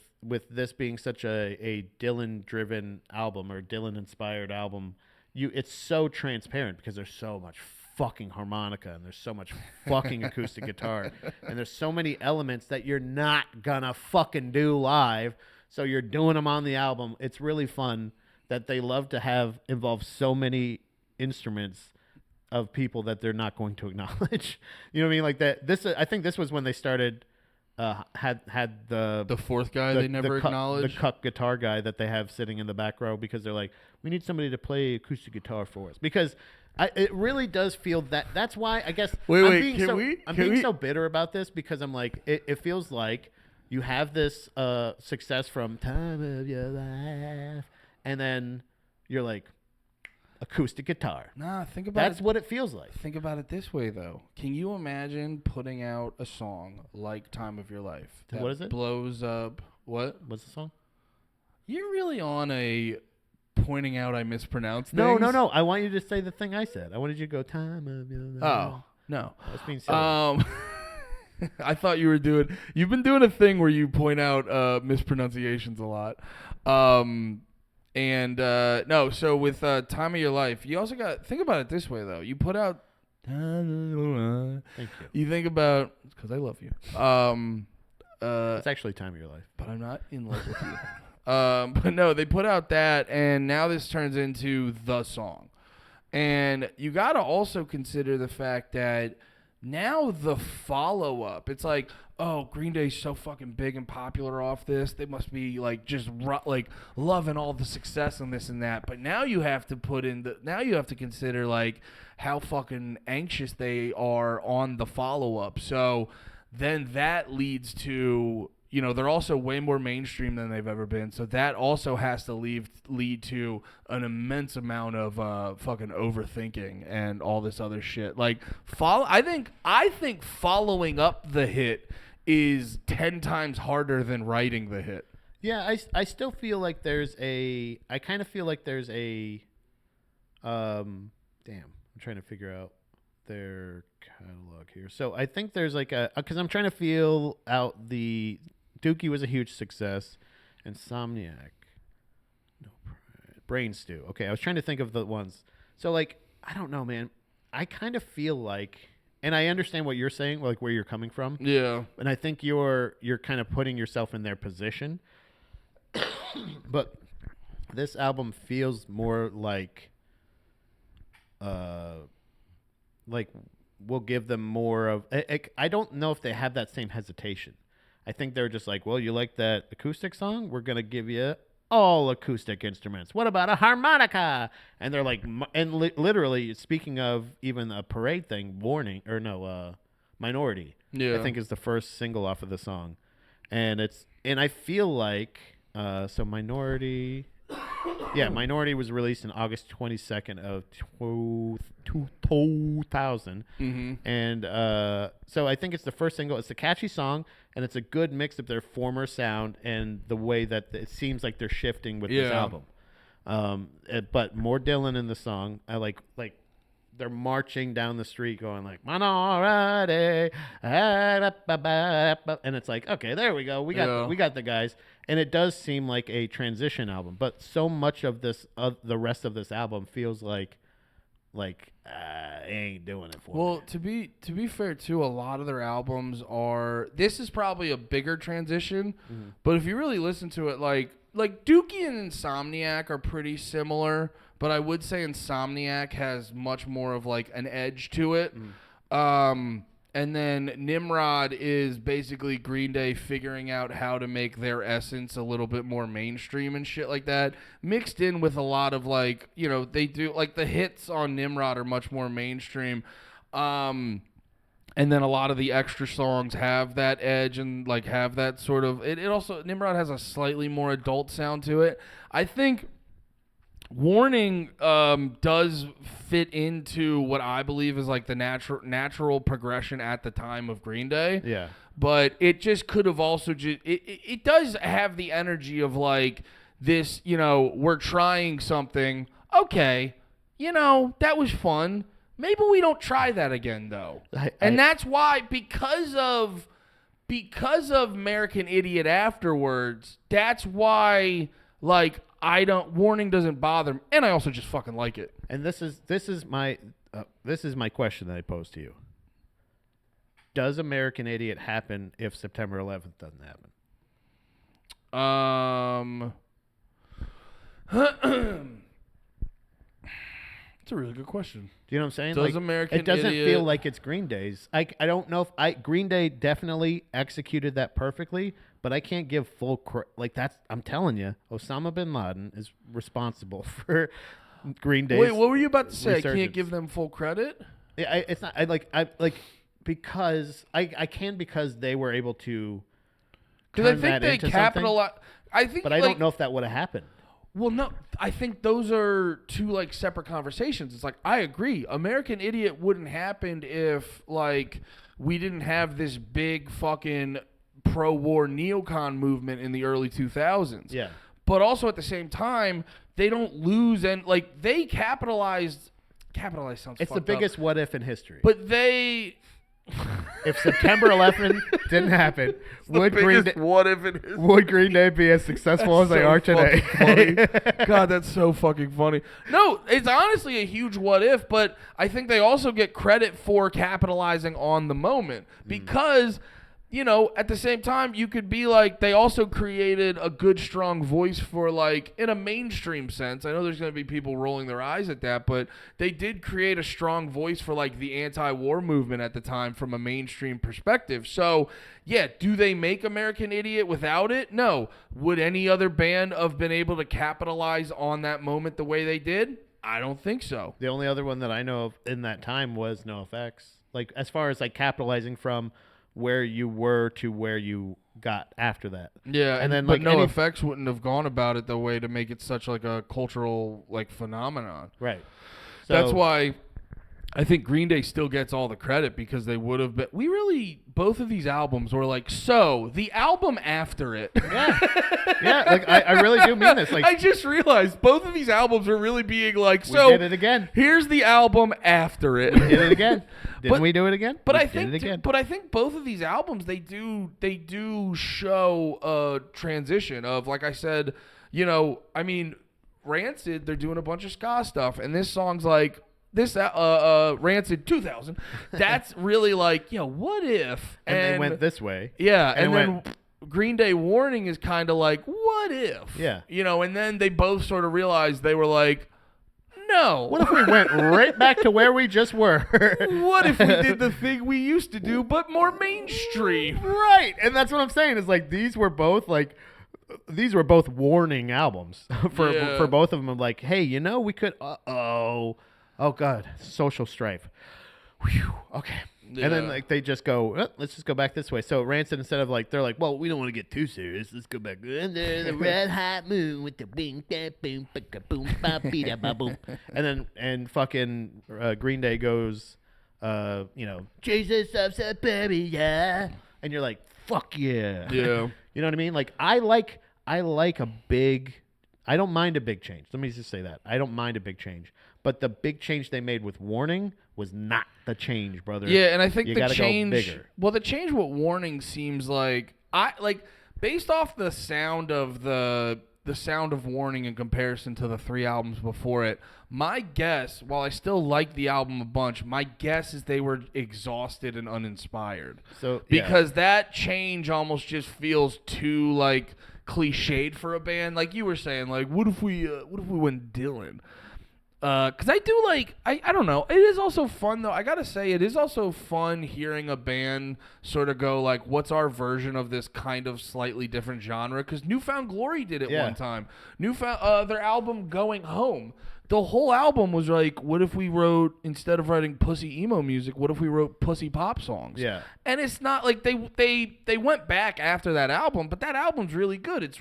this being such a Dylan-driven album or Dylan-inspired album, it's so transparent because there's so much fucking harmonica and there's so much fucking acoustic guitar and there's so many elements that you're not gonna fucking do live, so you're doing them on the album. It's really fun that they love to have involve so many instruments of people that they're not going to acknowledge. You know what I mean? Like that. I think this was when they started had the fourth guy they never acknowledged, the cuck guitar guy that they have sitting in the back row, because they're like, we need somebody to play acoustic guitar for us, because it really does feel that's why I guess I'm being so bitter about this, because I'm like, it feels like you have this success from Time of Your Life, and then you're like, acoustic guitar. Nah, think about that's what it feels like. Think about it this way, though. Can you imagine putting out a song like Time of Your Life that what is it? blows up? What's the song? You're really on a pointing out I mispronounced things. No. I want you to say the thing I said. I wanted you to go, Time of Your Life. Oh, no. That's being silly. I thought you've been doing a thing where you point out mispronunciations a lot. So with Time of Your Life, you also got, think about it this way, though. You put out, Thank you. You think about, because I love you. It's actually Time of Your Life. But I'm not in love with you. But no, they put out that, and now this turns into the song. And you got to also consider the fact that Now the follow-up, it's like, oh, Green Day's so fucking big and popular off this. They must be like just like loving all the success and this and that. But now you have to now you have to consider like how fucking anxious they are on the follow-up. So then that leads to, you know, they're also way more mainstream than they've ever been. So that also has to lead to an immense amount of fucking overthinking and all this other shit. Like I think following up the hit is 10 times harder than writing the hit. Yeah, I still feel like I kind of feel like there's a damn, I'm trying to figure out their catalog here. So I think there's like because I'm trying to feel out the Dookie was a huge success. Insomniac. No Pride. Brain Stew. Okay, I was trying to think of the ones. So like, I don't know, man. I kind of feel like, and I understand what you're saying, like where you're coming from. Yeah. And I think you're kind of putting yourself in their position. But this album feels more like we'll give them more of I don't know if they have that same hesitation. I think they're just like, well, you like that acoustic song? We're going to give you all acoustic instruments. What about a harmonica? And they're like, literally, speaking of even a parade thing, Minority, Yeah. I think is the first single off of the song. And I feel like, so Minority, Minority was released on August 22nd of 2000. Mm-hmm. And so I think it's the first single. It's a catchy song, and it's a good mix of their former sound and the way that it seems like they're shifting with this album. But more Dylan in the song. I like they're marching down the street going like Minority, and it's like, okay, there we go. We got the guys. And it does seem like a transition album, but so much of this, the rest of this album feels like ain't doing it for me. Well, to be fair too, a lot of their albums are. This is probably a bigger transition, but if you really listen to it, like Dookie and Insomniac are pretty similar, but I would say Insomniac has much more of like an edge to it. And then Nimrod is basically Green Day figuring out how to make their essence a little bit more mainstream and shit like that, mixed in with a lot of like, you know, they do like the hits on Nimrod are much more mainstream. And then a lot of the extra songs have that edge and like have that sort of, it also, Nimrod has a slightly more adult sound to it. I think Warning does fit into what I believe is like the natural progression at the time of Green Day. Yeah. But it just could have also it does have the energy of like this, you know, we're trying something. Okay, you know, that was fun. Maybe we don't try that again though. And that's why because of American Idiot afterwards, that's why like Warning doesn't bother me, and I also just fucking like it. And this is my question that I pose to you. Does American Idiot happen if September 11th doesn't happen? It's a really good question. Do you know what I'm saying? Does like, American it doesn't Idiot feel like it's Green Day's. I don't know if Green Day definitely executed that perfectly, but I can't give full like that's. I'm telling you, Osama bin Laden is responsible for Green Day's. Wait, what were you about to say? I can't resurgence. give them full credit. It's not. Because they were able to. Because I think they capitalize. But I don't know if that would have happened. Well, no, I think those are two like separate conversations. It's like I agree, American Idiot wouldn't happen if like we didn't have this big fucking pro-war neocon movement in the early 2000s. Yeah. But also at the same time, they don't lose and like they capitalized. Capitalize sounds. It's the fucked biggest up. what if in history. But they. If September 11th didn't happen, would Green Day be as successful as they are today? God, that's so fucking funny. No, it's honestly a huge what if, but I think they also get credit for capitalizing on the moment because you know, at the same time, you could be like, they also created a good, strong voice for, like, in a mainstream sense. I know there's going to be people rolling their eyes at that, but they did create a strong voice for, like, the anti-war movement at the time from a mainstream perspective. So, yeah, do they make American Idiot without it? No. Would any other band have been able to capitalize on that moment the way they did? I don't think so. The only other one that I know of in that time was NoFX. Like, as far as, like, capitalizing from where you were to where you got after that. Yeah, and then but like no effects wouldn't have gone about it the way to make it such like a cultural like phenomenon. Right. So, that's why I think Green Day still gets all the credit because they would have been. We really both of these albums were like so the album after it. Yeah, yeah. Like I really do mean this. Like I just realized both of these albums are really being like we so. did it again. Here's the album after it. We did it again. Didn't we do it again? But we I think, but I think both of these albums they do show a transition of like I said, you know, I mean, Rancid they're doing a bunch of ska stuff, and this song's like this Rancid 2000. That's really like you know what if and they went this way. Yeah, and then Green Day Warning is kind of like what if? Yeah, you know, and then they both sort of realized they were like. No. What if we went right back to where we just were? What if we did the thing we used to do, but more mainstream? Right. And that's what I'm saying is like these were both warning albums for both of them. I'm like, hey, you know, we could. Oh God, social strife. Whew. Okay. Yeah. And then like they just go, let's just go back this way. So Rancid instead of like they're like, well, we don't want to get too serious. Let's go back under the red hot moon with the boom boom boom boom. And fucking Green Day goes, you know, Jesus of Suburbia, and you're like, fuck yeah, yeah. You know what I mean? Like I like a big. I don't mind a big change. Let me just say that I don't mind a big change. But the big change they made with Warning was not the change, brother. Yeah, and I think you the change. Go bigger. Well, the change with Warning seems like based off the sound of the sound of Warning in comparison to the 3 albums before it. My guess, while I still like the album a bunch, my guess is they were exhausted and uninspired. So because that change almost just feels too like cliched for a band. Like you were saying, like what if we went Dylan? Because I do like, I don't know. It is also fun, though. I got to say, it is also fun hearing a band sort of go, like, what's our version of this kind of slightly different genre? Because Newfound Glory did it one time. Their album Going Home. The whole album was like, what if we wrote, instead of writing pussy emo music, what if we wrote pussy pop songs? Yeah. And it's not like they went back after that album, but that album's really good. It's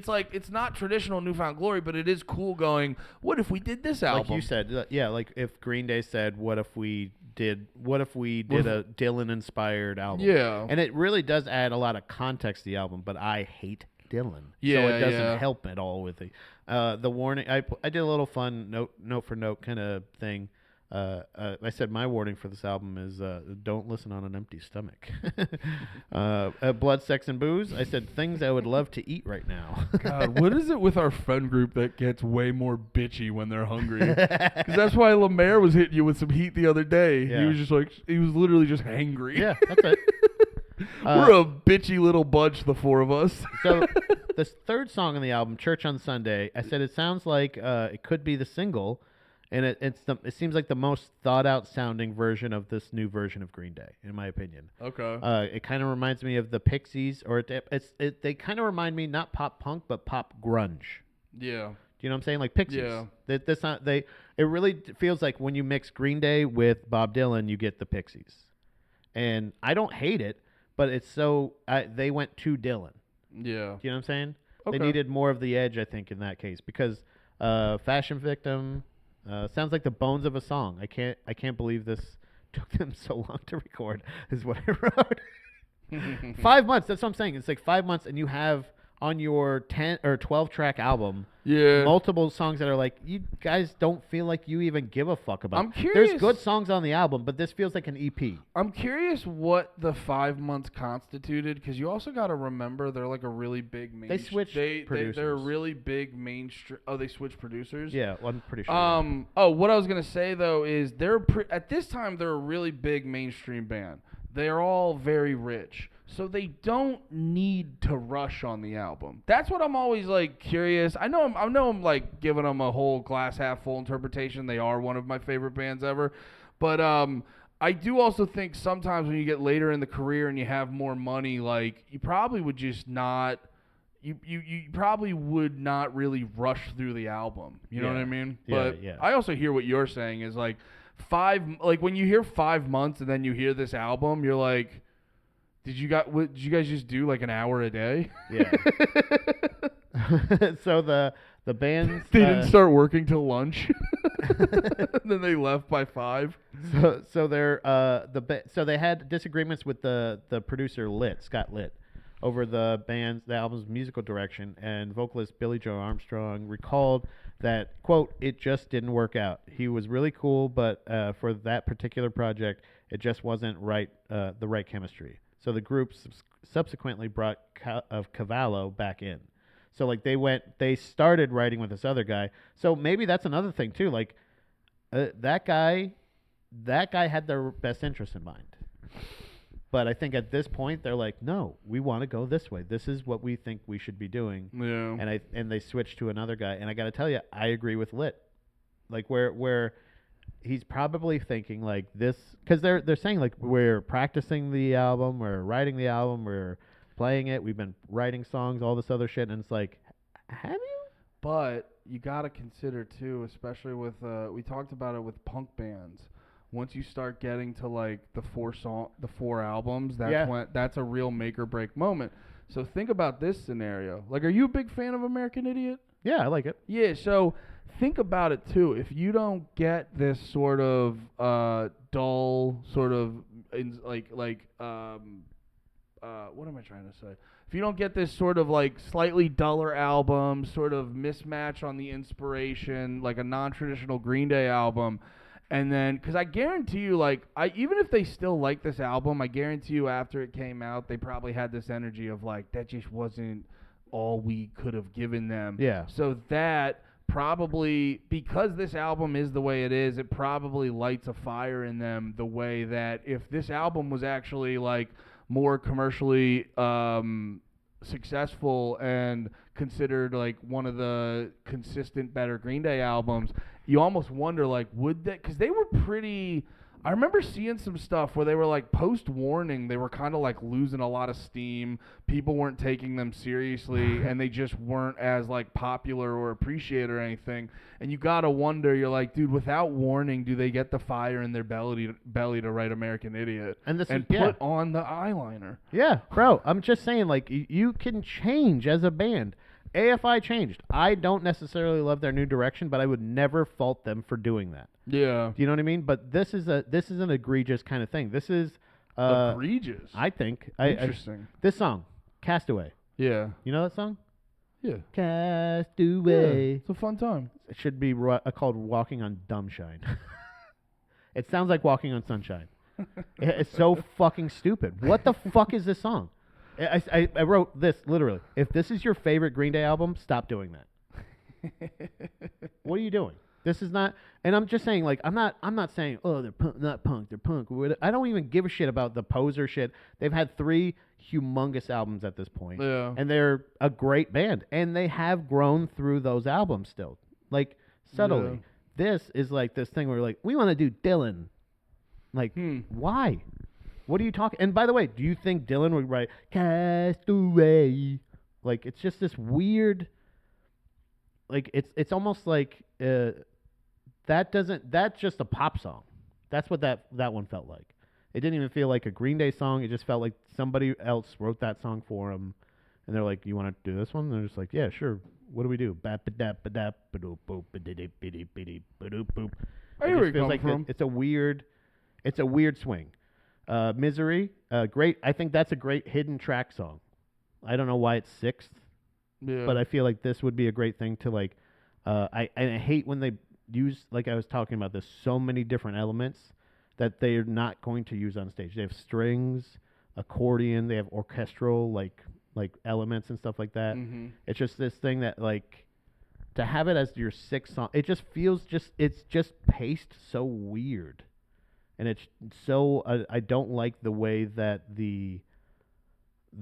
like, it's not traditional Newfound Glory, but it is cool going, what if we did this album? Like you said, like if Green Day said, what if we did a Dylan-inspired album? Yeah. And it really does add a lot of context to the album, but I hate Dylan. Yeah, so it doesn't help at all with it. The Warning, I did a little fun note for note kind of thing. I said my warning for this album is don't listen on an empty stomach. Blood, Sex, and Booze. I said things I would love to eat right now. God, what is it with our friend group that gets way more bitchy when they're hungry? Because that's why Lemaire was hitting you with some heat the other day. Yeah. He was just like, he was literally just hangry. Yeah, that's it. We're a bitchy little bunch, the 4 of us. So this third song on the album, Church on Sunday, I said it sounds like it could be the single, and it seems like the most thought out sounding version of this new version of Green Day, in my opinion. Okay. It kind of reminds me of the Pixies, or they kind of remind me not pop punk but pop grunge. Yeah. Do you know what I'm saying? Like Pixies. Yeah. It really feels like when you mix Green Day with Bob Dylan, you get the Pixies, and I don't hate it. But it's they went to Dylan. Yeah. Do you know what I'm saying? Okay. They needed more of the edge, I think, in that case. Because Fashion Victim sounds like the bones of a song. I can't believe this took them so long to record, is what I wrote. 5 months, that's what I'm saying. It's like 5 months, and you have on your 10 or 12 track album multiple songs that are like, you guys don't feel like you even give a fuck about. I'm curious. There's good songs on the album, but this feels like an EP. I'm curious what the 5 months constituted, because you also got to remember they're like a really big They switched producers. They're a really big mainstream. Oh, they switched producers? Yeah, well, I'm pretty sure. What I was going to say, though, is at this time, they're a really big mainstream band. They're all very rich. so they don't need to rush on the album. That's what I'm always like curious. I know I'm like giving them a whole glass half full interpretation. They are one of my favorite bands ever, but I do also think sometimes when you get later in the career and you have more money, like you probably would just not. You probably would not really rush through the album. You know what I mean? But I also hear what you're saying is like when you hear 5 months and then you hear this album, you're like, did you guys just do like an hour a day? Yeah. So the bands they didn't start working till lunch. And then they left by 5. So they're so they had disagreements with the producer Scott Litt, over the album's musical direction, and vocalist Billy Joe Armstrong recalled that, quote, "It just didn't work out. He was really cool, but for that particular project, it just wasn't the right chemistry." So the group subsequently brought Cavallo back in. So like they started writing with this other guy. So maybe that's another thing too. Like that guy had their best interest in mind. But I think at this point they're like, no, we want to go this way. This is what we think we should be doing. Yeah. And they switched to another guy. And I got to tell you, I agree with Litt. Like where he's probably thinking like this, because they're saying like we're practicing the album, we're writing the album, we're playing it, we've been writing songs, all this other shit, and it's like, have you? But you got to consider too, especially with we talked about it with punk bands. Once you start getting to like the 4 albums, that's a real make or break moment. So think about this scenario. Like, are you a big fan of American Idiot? Yeah, I like it. Yeah, so think about it too. If you don't get this sort of dull, sort of what am I trying to say? If you don't get this sort of like slightly duller album, sort of mismatch on the inspiration, like a non-traditional Green Day album. And then, because I guarantee you, like, even if they still like this album, I guarantee you after it came out, they probably had this energy of, like, that just wasn't all we could have given them. Yeah. So that probably, because this album is the way it is, it probably lights a fire in them the way that if this album was actually, like, more commercially successful and considered, like, one of the consistent better Green Day albums, you almost wonder, like, would that, because they were pretty, I remember seeing some stuff where they were, like, post-warning, they were kind of, like, losing a lot of steam, people weren't taking them seriously, and they just weren't as, like, popular or appreciated or anything, and you gotta wonder, you're like, dude, without warning, do they get the fire in their belly to write American Idiot and put on the eyeliner? Yeah, bro, I'm just saying, like, you can change as a band. AFI changed. I don't necessarily love their new direction, but I would never fault them for doing that. Yeah. Do you know what I mean? But this is an egregious kind of thing. This is egregious. I think. Interesting. This song, Castaway. Yeah. You know that song? Yeah. Castaway. Yeah, it's a fun time. It should be called Walking on Dumbshine. It sounds like Walking on Sunshine. It's so fucking stupid. What the fuck is this song? I wrote this literally. If this is your favorite Green Day album, stop doing that. What are you doing? This is not. And I'm just saying, like, I'm not saying, oh, they're not punk, they're punk. I don't even give a shit about the poser shit. They've had 3 humongous albums at this point, and they're a great band, and they have grown through those albums still, like subtly. Yeah. This is like this thing where like we want to do Dylan, like why? What are you talking? And by the way, do you think Dylan would write Castaway? Like, it's just this weird. Like, it's almost like that's just a pop song. That's what that one felt like. It didn't even feel like a Green Day song. It just felt like somebody else wrote that song for them, and they're like, "You want to do this one?" And they're just like, "Yeah, sure. What do we do?" I hear where you're coming from. It's a weird swing. Misery, great. I think that's a great hidden track song. I don't know why it's 6th, but I feel like this would be a great thing to like. I hate when they use, like I was talking about, there's so many different elements that they're not going to use on stage. They have strings, accordion, they have orchestral like elements and stuff like that. Mm-hmm. It's just this thing that like to have it as your 6th song, it just feels it's just paced so weird. And it's so I don't like the way that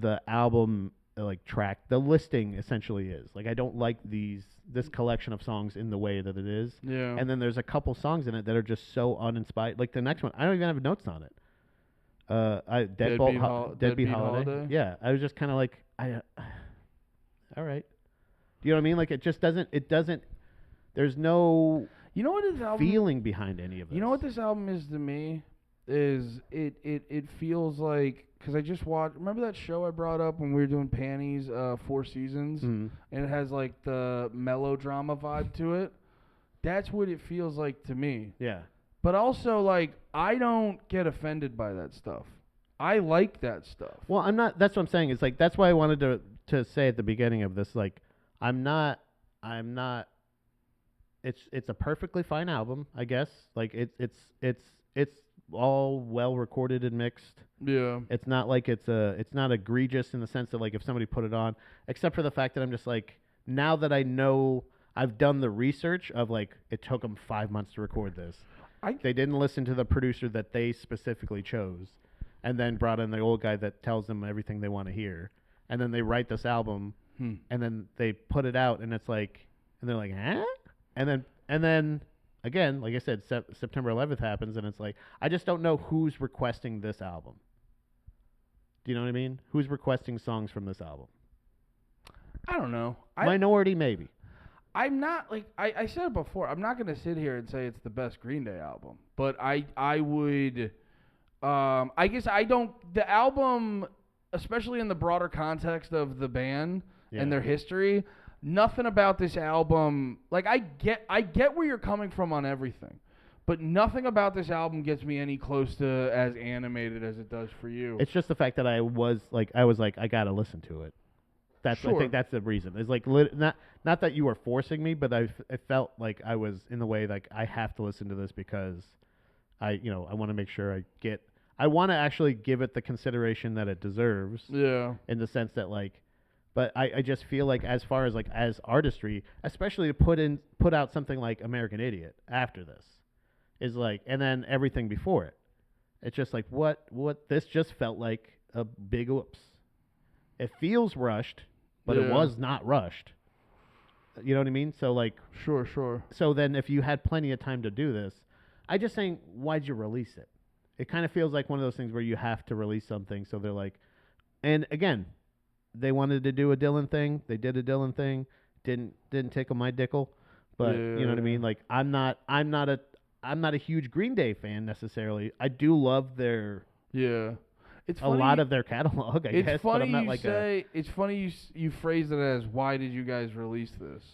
the album like track the listing essentially is. Like I don't like this collection of songs in the way that it is. Yeah. And then there's a couple songs in it that are just so uninspired. Like the next one, I don't even have notes on it. Deadbeat Holiday. Yeah, I was just kind of like, all right. Do you know what I mean? Like it just doesn't. It doesn't. There's no You know what this album feeling behind any of this. You know what this album is to me? Is it feels like, because I just watched, remember that show I brought up when we were doing Panties, Four Seasons? Mhm. And it has like the melodrama vibe to it. That's what it feels like to me. Yeah. But also, like, I don't get offended by that stuff. I like that stuff. Well, I'm not. That's what I'm saying. It's like that's why I wanted to say at the beginning of this, like, I'm not. It's a perfectly fine album, I guess. Like it's all well recorded and mixed. Yeah. It's not like it's not egregious in the sense that like if somebody put it on, except for the fact that I'm just like, now that I know I've done the research of like it took them 5 months to record this. They didn't listen to the producer that they specifically chose, and then brought in the old guy that tells them everything they want to hear, and then they write this album, and then they put it out, and it's like, and they're like, huh? And then again, like I said, September 11th happens, and it's like, I just don't know who's requesting this album. Do you know what I mean? Who's requesting songs from this album? I don't know. Minority, maybe. I'm not, like, I said it before, I'm not going to sit here and say it's the best Green Day album. But I would, I guess I don't, the album, especially in the broader context of the band and their history, nothing about this album, like, I get where you're coming from on everything. But nothing about this album gets me any close to as animated as it does for you. It's just the fact that I was like, I got to listen to it. I think that's the reason. It's like not that you were forcing me, but I felt like I was in the way like I have to listen to this because I want to make sure I want to actually give it the consideration that it deserves. Yeah. In the sense that like, but I just feel like as far as like as artistry, especially to put out something like American Idiot after this is like, and then everything before it, it's just like what this just felt like a big whoops. It feels rushed. But it was not rushed. You know what I mean? So, like... Sure. So then if you had plenty of time to do this, I just saying, why'd you release it? It kind of feels like one of those things where you have to release something, so they're like... And again, they wanted to do a Dylan thing. They did a Dylan thing. Didn't tickle my dickle. But, you know what I mean? Like, I'm not a huge Green Day fan, necessarily. I do love their... Yeah. It's a lot of their catalog, I guess. Funny but I'm not you like say. It's funny you phrase it as, "Why did you guys release this?"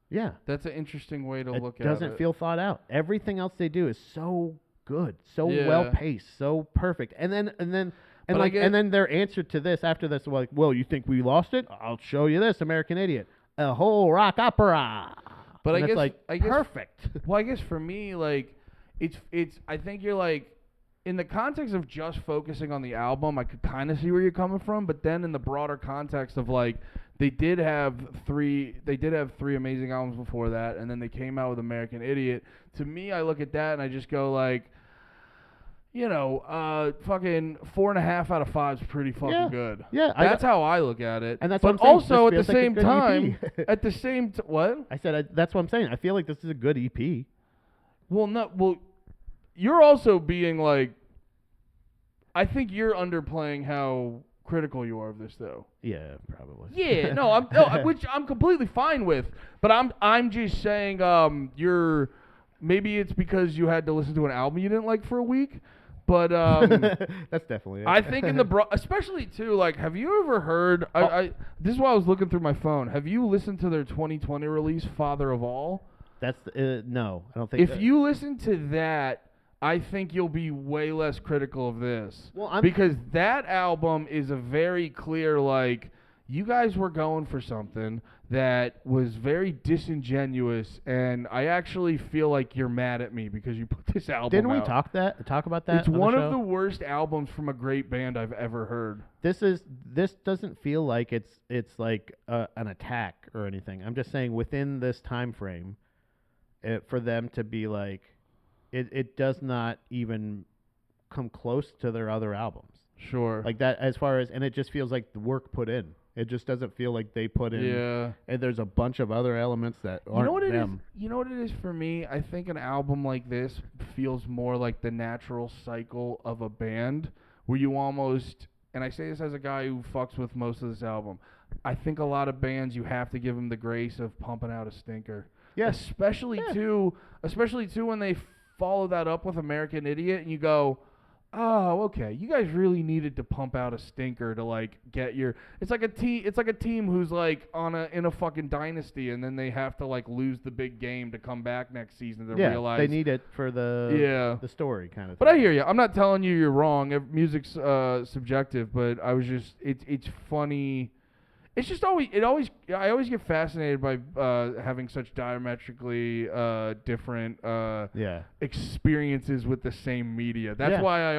Yeah, that's an interesting way to look at it. It doesn't feel thought out. Everything else they do is so good, so well paced, so perfect. And then their answer to this after this was like, "Well, you think we lost it? I'll show you this American Idiot, a whole rock opera." But and I guess perfect. Well, I guess for me, like, it's. I think you're like. In the context of just focusing on the album, I could kind of see where you're coming from, but then in the broader context of like they did have three amazing albums before that, and then they came out with American Idiot. To me, I look at that and I just go like, fucking 4.5 out of 5 is pretty fucking good. Yeah, that's how I look at it. And that's but what I'm also saying. at the same time, what? I said that's what I'm saying. I feel like this is a good EP. You're also being like, I think you're underplaying how critical you are of this, though. Yeah, probably. Yeah, which I'm completely fine with. But I'm just saying, maybe it's because you had to listen to an album you didn't like for a week, but that's definitely it. I think especially too, like, have you ever heard? This is why I was looking through my phone. Have you listened to their 2020 release, Father of All? That's no, I don't think. If you listen to that, I think you'll be way less critical of this. Because that album is a very clear, like, you guys were going for something that was very disingenuous, and I actually feel like you're mad at me because you put this album Didn't we out. talk about that? It's one of the worst albums from a great band I've ever heard. This doesn't feel like it's like an attack or anything. I'm just saying within this time frame, for them to be like, it does not even come close to their other albums. Sure. Like that, as far as, and it just feels like the work put in. It just doesn't feel like they put in. Yeah. And there's a bunch of other elements that aren't You know what it is? them. You know what it is for me? I think an album like this feels more like the natural cycle of a band where you almost, and I say this as a guy who fucks with most of this album, I think a lot of bands you have to give them the grace of pumping out a stinker. Yes. Especially too when they follow that up with American Idiot and you go, oh, okay. You guys really needed to pump out a stinker to like get your. It's like a team who's like in a fucking dynasty, and then they have to like lose the big game to come back next season to realize they need it for the story kind of. But I hear you. I'm not telling you you're wrong. Music's subjective, but I was just it's funny. It's just I always get fascinated by having such diametrically different experiences with the same media. That's why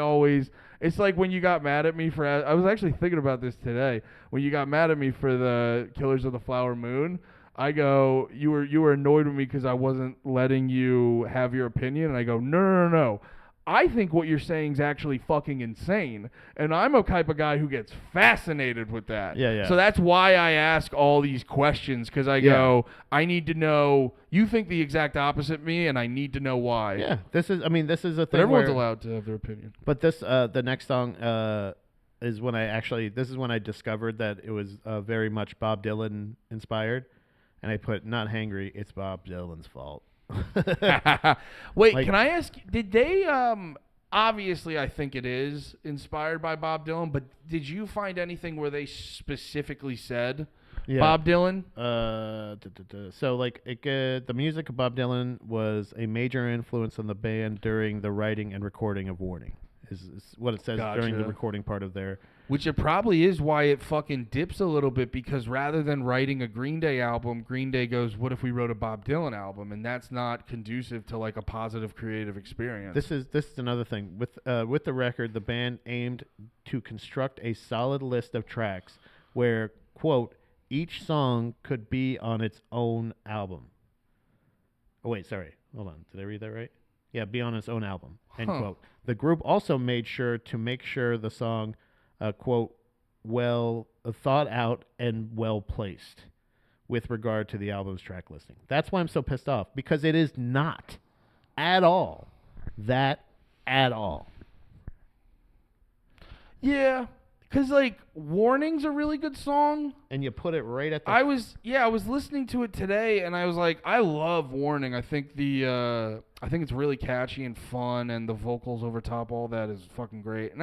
it's like when you got mad at me for I was actually thinking about this today. When you got mad at me for the Killers of the Flower Moon, I go, you were annoyed with me because I wasn't letting you have your opinion, and I go, no. I think what you're saying is actually fucking insane, and I'm a type of guy who gets fascinated with that. Yeah. So that's why I ask all these questions, because I go, I need to know. You think the exact opposite of me, and I need to know why. Yeah, this is a thing. But everyone's allowed to have their opinion. But this, the next song, is when this is when I discovered that it was very much Bob Dylan inspired, and I put not hangry. It's Bob Dylan's fault. Wait, can I ask, did they obviously I think it is inspired by Bob Dylan, but did you find anything where they specifically said Bob Dylan? So like the music of Bob Dylan was a major influence on the band during the writing and recording of Warning. Is what it says during the recording part of their. Which it probably is why it fucking dips a little bit, because rather than writing a Green Day album, Green Day goes, what if we wrote a Bob Dylan album? And that's not conducive to like a positive creative experience. This is another thing. With the record, the band aimed to construct a solid list of tracks where, quote, each song could be on its own album. Oh, wait, sorry. Hold on. Did I read that right? Yeah, be on its own album, end quote. The group also made sure to make sure the song, quote, well thought out and well placed with regard to the album's track listing. That's why I'm so pissed off, because it is not at all that at all. Yeah, because like Warning's a really good song. And you put it right at the... I was listening to it today, and I was like, I love Warning. I think it's really catchy and fun, and the vocals over top all that is fucking great. And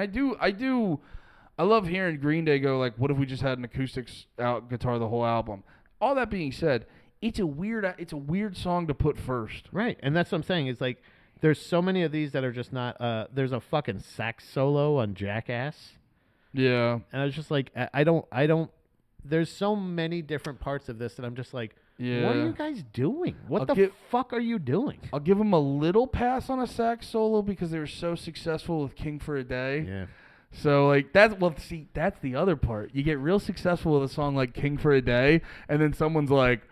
I love hearing Green Day go like, what if we just had an acoustic guitar the whole album? All that being said, it's a weird song to put first. Right, and that's what I'm saying. It's like there's so many of these that are just not. There's a fucking sax solo on Jackass. Yeah, and I was just like, I don't. There's so many different parts of this that I'm just like, what are you guys doing? What the fuck are you doing? I'll give them a little pass on a sax solo because they were so successful with King for a Day. Yeah. So like that's the other part. You get real successful with a song like King for a Day, and then someone's like,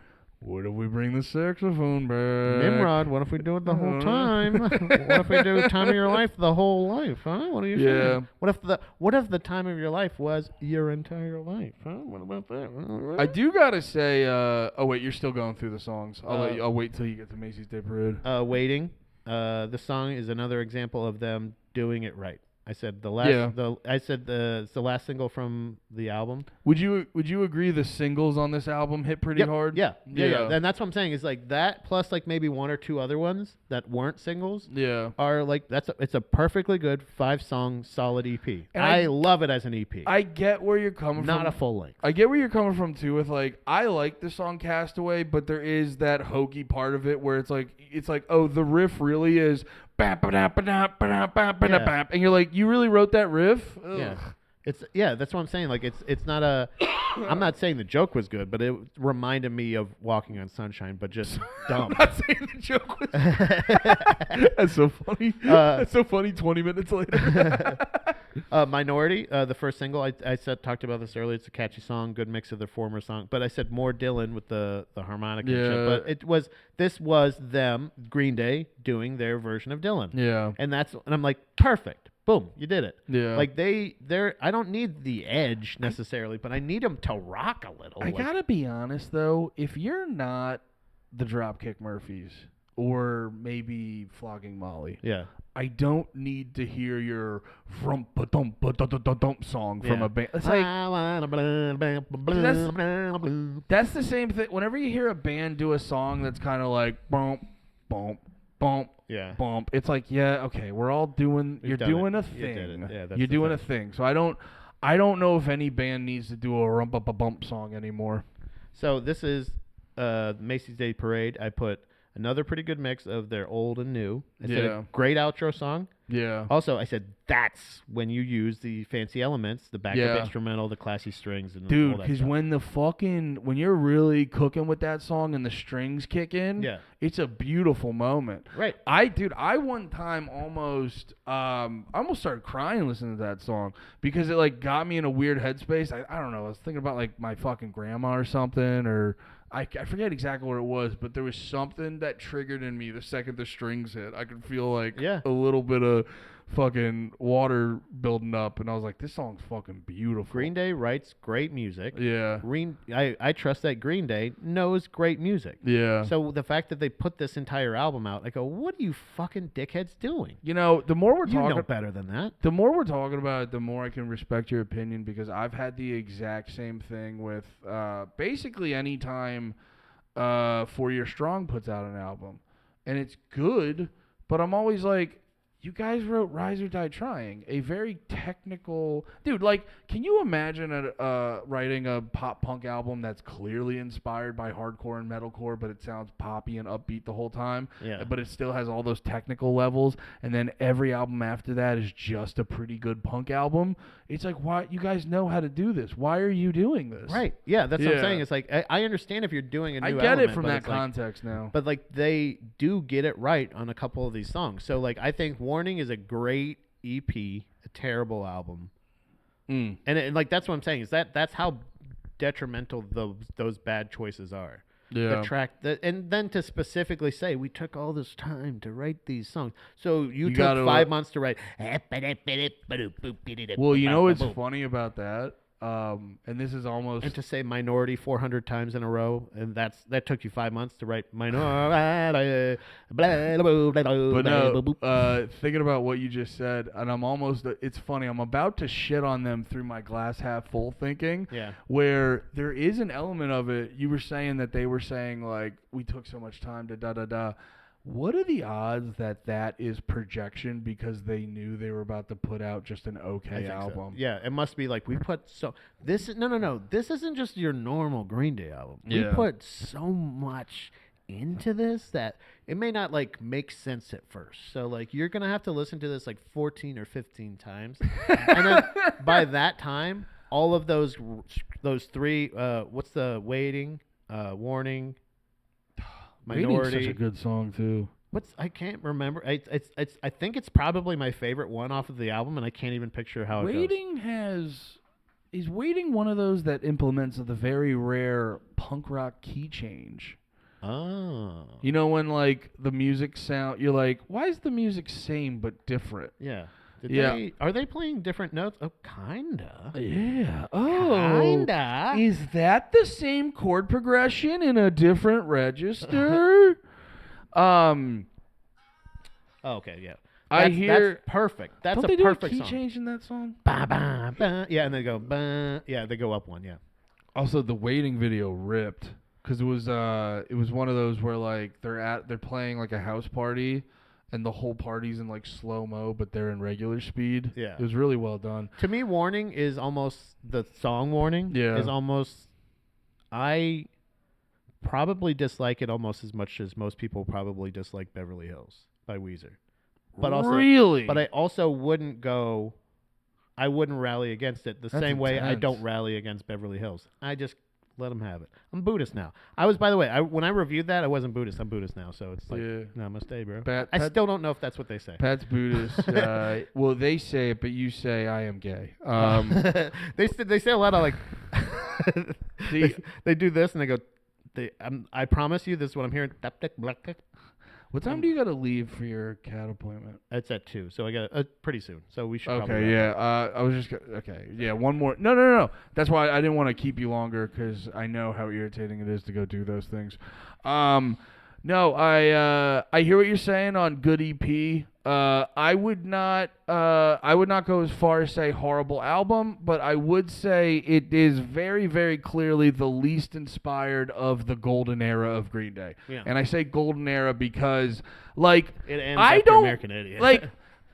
what if we bring the saxophone back? Nimrod, what if we do it the whole time? What if we do Time of Your Life the whole life, huh? What are you saying? What if the time of your life was your entire life, huh? What about that? I do gotta say, oh wait, you're still going through the songs. I'll wait till you get to Macy's Day Parade. Waiting. The song is another example of them doing it right. I said it's the last single from the album. Would you agree the singles on this album hit pretty hard? Yeah. And that's what I'm saying is like that plus like maybe one or two other ones that weren't singles. Yeah. Are like it's a perfectly good 5-song solid EP. And I love it as an EP. I get where you're coming from. Not a full length. I get where you're coming from too with like I like the song Castaway, but there is that hokey part of it where it's like oh, the riff really is and you're like, you really wrote that riff? Ugh. Yeah. That's what I'm saying. Like it's not a. I'm not saying the joke was good, but it reminded me of Walking on Sunshine, but just dumb. I'm not saying the joke was. That's so funny. That's so funny. 20 minutes later. Minority, the first single. I talked about this earlier. It's a catchy song, good mix of their former song. But I said more Dylan with the harmonica. Yeah. And shit. But this was them, Green Day, doing their version of Dylan. Yeah. And I'm like, perfect. boom, you did it. Yeah. Like they're I don't need the edge necessarily, but I need them to rock a little. I gotta be honest though, if you're not the Dropkick Murphys or maybe Flogging Molly, yeah. I don't need to hear your rump-a-dump-a-dump song from Yeah. a band. It's like that's the same thing. Whenever you hear a band do a song that's kind of like bump, bump, bump, Yeah. bump, it's like, yeah, okay, we're all doing. We've You're done doing it. a You did thing. it. Yeah, that's You're the doing a thing. thing. So I don't know if any band needs to do a rump-a-bump song anymore. So this is Macy's Day Parade. I put another pretty good mix of their old and new. I said Yeah. a great outro song. Yeah. Also, I said that's when you use the fancy elements, the backup Yeah. instrumental, the classy strings, and Dude, all that because stuff. when you're really cooking with that song and the strings kick in, Yeah. it's a beautiful moment. Right. I one time almost started crying listening to that song because it like got me in a weird headspace. I don't know. I was thinking about like my fucking grandma or something, or I forget exactly what it was, but there was something that triggered in me the second the strings hit. I could feel like Yeah. a little bit of fucking water building up, and I was like, this song's fucking beautiful. Green Day writes great music. Yeah. I trust that Green Day knows great music. Yeah. So the fact that they put this entire album out, I go, what are you fucking dickheads doing? You know, the more we're You talking know better than that. The more we're talking about it, the more I can respect your opinion because I've had the exact same thing with basically any time 4 Year Strong puts out an album. And it's good, but I'm always like, you guys wrote Rise or Die Trying, a very technical... Dude, like, can you imagine writing a pop-punk album that's clearly inspired by hardcore and metalcore, but it sounds poppy and upbeat the whole time, Yeah. but it still has all those technical levels, and then every album after that is just a pretty good punk album? It's like, why? You guys know how to do this. Why are you doing this? Right. Yeah, that's what I'm Yeah. saying. It's like, I understand if you're doing a new I element. get it from but that it's like- context now. But like they do get it right on a couple of these songs. So like I think Warning is a great EP, a terrible album, and like that's what I'm saying is that's how detrimental those bad choices are. Yeah. The track and then to specifically say we took all this time to write these songs. So you took gotta 5 months to write. Well, you know what's funny about that? And this is almost... And to say minority 400 times in a row, and that took you 5 months to write minority. But no, thinking about what you just said, and I'm almost... It's funny. I'm about to shit on them through my glass half full thinking. Yeah. Where there is an element of it. You were saying that they were saying, like, we took so much time to da-da-da. What are the odds that is projection because they knew they were about to put out just an I okay think so. album? Yeah, it must be like we put so this no. This isn't just your normal Green Day album. Yeah. We put so much into this that it may not like make sense at first. So like you're gonna have to listen to this like 14 or 15 times, and then by that time, all of those three. What's the waiting? Warning. Waiting's Minority. such a good song too. I can't remember. I think it's probably my favorite one off of the album, and I can't even picture how it goes. Waiting is Waiting one of those that implements the very rare punk rock key change. Oh. You know when like the music sound, you're like, why is the music same but different? Yeah. Yeah. Are they playing different notes? Oh, kinda. Yeah. Oh. Kinda. Is that the same chord progression in a different register? Oh, okay, yeah. That's perfect. That's Don't a they do a perfect key song. change in that song? Ba, ba, ba. Yeah, and they go, ba. Yeah, they go up one, yeah. Also, the Waiting video ripped because it was one of those where like they're playing like a house party. And the whole party's in like slow mo, but they're in regular speed. Yeah. It was really well done. To me, Warning is almost the song Warning. Yeah. Is almost. I probably dislike it almost as much as most people probably dislike Beverly Hills by Weezer. But also, really? But I also wouldn't go. I wouldn't rally against it the That's same way I intense. don't rally against Beverly Hills. I just let them have it. I'm Buddhist now. I was, by the way, when I reviewed that, I wasn't Buddhist. I'm Buddhist now, so it's like, Yeah. namaste, bro. Pat- I Pat- still don't know if that's what they say. Pat's Buddhist. Well, they say it, but you say I am gay. They say a lot of like. The- they do this and they go. I promise you, this is what I'm hearing. What time do you got to leave for your cat appointment? It's at 2, so I got pretty soon. So we should. probably Okay, wrap yeah. up. I was just okay. Yeah, one more. No. That's why I didn't want to keep you longer because I know how irritating it is to go do those things. No, I hear what you're saying on good EP. I would not go as far as say horrible album, but I would say it is very, very clearly the least inspired of the golden era of Green Day. Yeah. And I say golden era because like It ends I after don't American Idiot. like.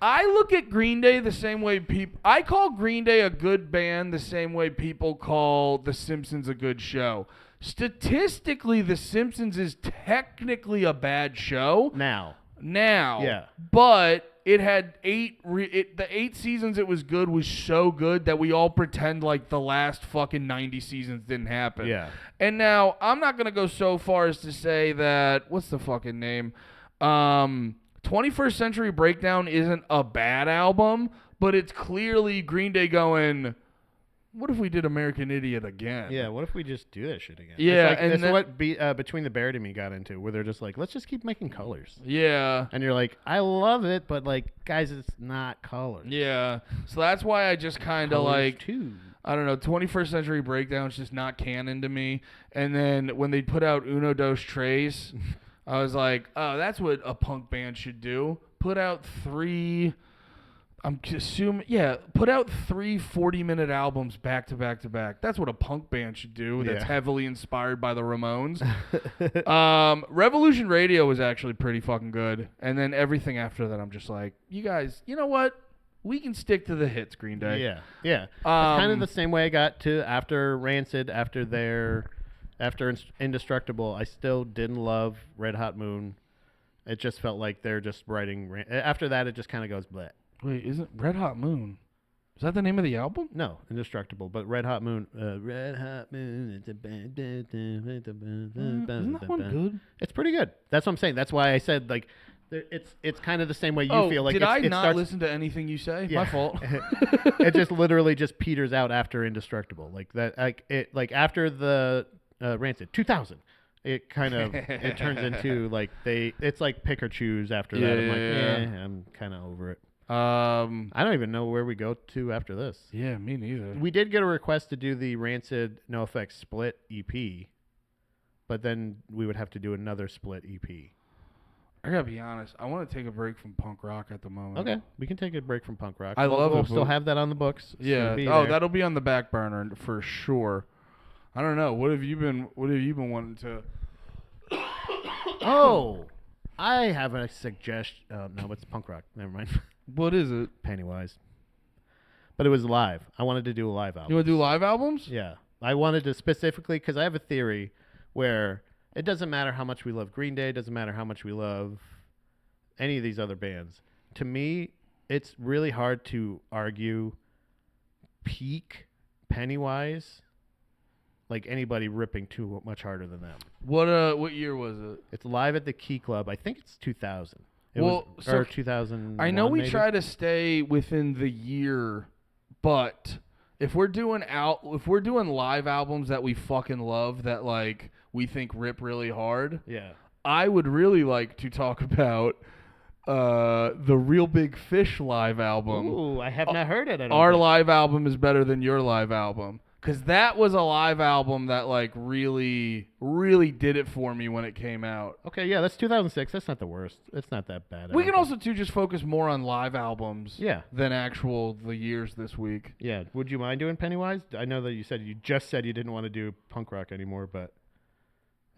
I look at Green Day the same way I call Green Day a good band the same way people call The Simpsons a good show. Statistically, The Simpsons is technically a bad show. now. Yeah. But it had the 8 seasons it was good was so good that we all pretend like the last fucking 90 seasons didn't happen. Yeah. And now, I'm not going to go so far as to say that, what's the fucking name? 21st Century Breakdown isn't a bad album, but it's clearly Green Day going, what if we did American Idiot again? Yeah, what if we just do that shit again? Yeah, it's and that's then- what Between the Buried and Me got into, where they're just like, let's just keep making colors. Yeah. And you're like, I love it, but like, guys, it's not colors. Yeah. So that's why I just kind of Colors like, too. I don't know, 21st Century Breakdown's just not canon to me. And then when they put out Uno Dos Tres, I was like, oh, that's what a punk band should do. Put out 3, I'm assuming, put out 3 40-minute albums back to back to back. That's what a punk band should do. That's Yeah. heavily inspired by the Ramones. Revolution Radio was actually pretty fucking good. And then everything after that, I'm just like, you guys, you know what? We can stick to the hits, Green Day. Yeah. It's kind of the same way I got to after Rancid, after Indestructible. I still didn't love Red Hot Moon. It just felt like they're just writing. After that, it just kind of goes bleh. Wait, isn't Red Hot Moon? Is that the name of the album? No, Indestructible, but Red Hot Moon. Red Hot Moon. Isn't that one good? It's pretty good. That's what I'm saying. That's why I said like, it's kind of the same way you Oh, feel like. did I it not starts, listen to anything you say? Yeah. My fault. It just literally just peters out after Indestructible, like that. Like after the Rancid 2000. It kind of it turns into like it's like pick or choose after that. I'm like, Yeah. I'm kind of over it. I I don't even know where we go to after this. Yeah, me neither. We did get a request to do the Rancid No Effects split EP, but then we would have to do another split EP. I gotta be honest. I want to take a break from punk rock at the moment. Okay, we can take a break from punk rock. I love We'll it, still but- have that on the books. So Yeah. it'll be Oh, there. that'll be on the back burner for sure. I don't know. What have you been wanting to? Oh, I have a suggestion. No, it's punk rock. Never mind. What is it? Pennywise. But it was live. I wanted to do a live album. You want to do live albums? Yeah. I wanted to specifically, because I have a theory where it doesn't matter how much we love Green Day, it doesn't matter how much we love any of these other bands. To me, it's really hard to argue peak Pennywise like anybody ripping too much harder than them. What year was it? It's live at the Key Club. I think it's 2000. Well, so or 2000. I know we maybe? try to stay within the year, but if we're doing live albums that we fucking love that like we think rip really hard, Yeah. I would really like to talk about the Real Big Fish live album. Ooh, I have not heard it. I don't Our think. live album is better than your live album. Because that was a live album that like really, really did it for me when it came out. Okay, yeah, that's 2006. That's not the worst. It's not that bad. We can also too just focus more on live albums Yeah. than the years this week. Yeah. Would you mind doing Pennywise? I know that you just said you didn't want to do punk rock anymore, but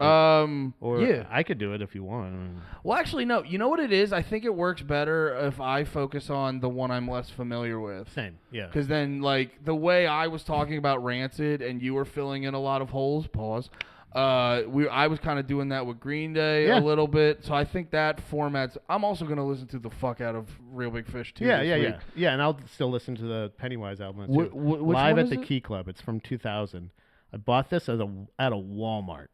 or yeah. I could do it if you want. I mean, Well, actually, no. You know what it is? I think it works better if I focus on the one I'm less familiar with. same. Yeah. Because then, like, the way I was talking about Rancid and you were filling in a lot of holes, pause, I was kind of doing that with Green Day Yeah. a little bit. So I think that format's... I'm also going to listen to the fuck out of Real Big Fish, too. Yeah, this yeah, week. yeah. Yeah, and I'll still listen to the Pennywise album too. Which Live one at is the it? Key Club. It's from 2000. I bought this at a Walmart.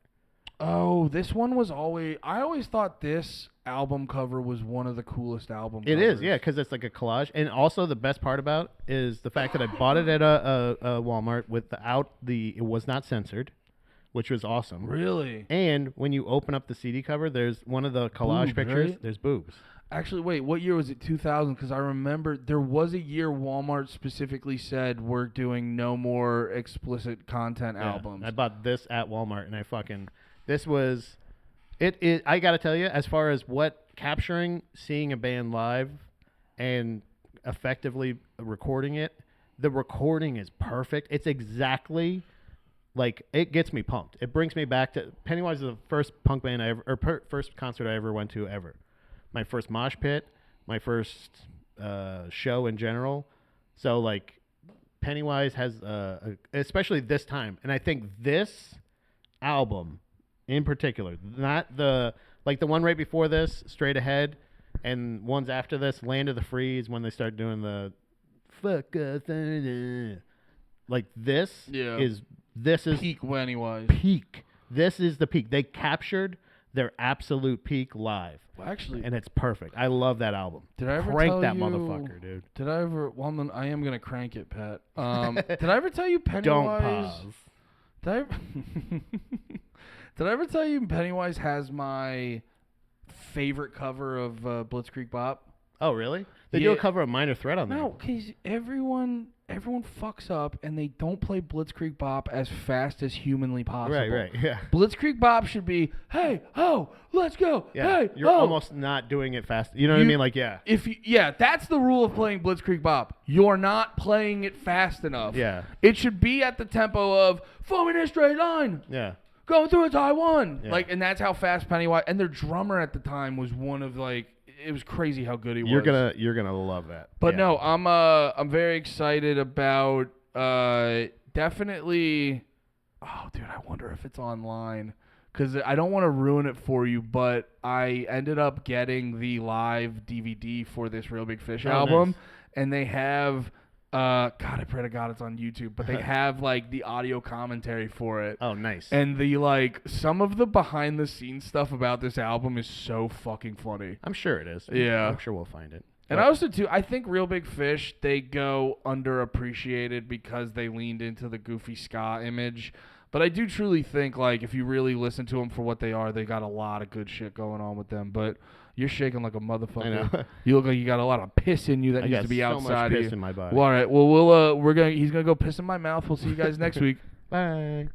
Oh, this one was always... I always thought this album cover was one of the coolest album It covers. is, yeah, because it's like a collage. And also the best part about it is the fact that I bought it at a Walmart it was not censored, which was awesome. Really? And when you open up the CD cover, there's one of the collage Boobs, pictures. right? There's boobs. Actually, wait, what year was it? 2000? Because I remember there was a year Walmart specifically said we're doing no more explicit content Yeah, albums. I bought this at Walmart, and this was it. I got to tell you, as far as what capturing, seeing a band live, and effectively recording it, the recording is perfect. It's exactly like it gets me pumped. It brings me back to Pennywise is the first punk band I ever, or first concert I ever went to ever. My first mosh pit, my first show in general. So like Pennywise has, especially this time, and I think this album in particular, not the one right before this, Straight Ahead, and ones after this, Land of the Free is when they start doing the fuck like this is peak Pennywise. peak. This is the peak. They captured their absolute peak live. Well, actually, And it's perfect. I love that album. did I ever Crank tell that you, motherfucker, dude. Did I ever? Well, then I am gonna crank it, Pat. Did I ever tell you Pennywise? Don't pause. Did I? Did I ever tell you Pennywise has my favorite cover of Blitzkrieg Bop? Oh, really? They do a Yeah. cover of Minor Threat on there. No, because everyone fucks up and they don't play Blitzkrieg Bop as fast as humanly possible. Right, yeah. Blitzkrieg Bop should be, hey, ho, let's go. Yeah, Hey, you're ho. almost not doing it fast. You know what I mean? Like, yeah. That's the rule of playing Blitzkrieg Bop. You're not playing it fast enough. Yeah. It should be at the tempo of forming a straight line, Yeah. going through a Taiwan. Yeah. Like, and that's how fast Pennywise, and their drummer at the time was one of it was crazy how good he was. You're gonna love that. But Yeah. no, I'm very excited about definitely. Oh, dude, I wonder if it's online because I don't want to ruin it for you. But I ended up getting the live DVD for this Real Big Fish Oh, album, nice. and they have. God, I pray to God it's on YouTube, but they have like the audio commentary for it. Oh, nice. And some of the behind the scenes stuff about this album is so fucking funny. I'm sure it is. Yeah. I'm sure we'll find it. And I also too, I think Real Big Fish, they go underappreciated because they leaned into the goofy ska image. But I do truly think like if you really listen to them for what they are, they got a lot of good shit going on with them. But you're shaking like a motherfucker. I know. You look like you got a lot of piss in you that I needs got to be so outside much of piss you. in my body. Well, all right. Well, he's gonna go piss in my mouth. We'll see you guys next week. Bye.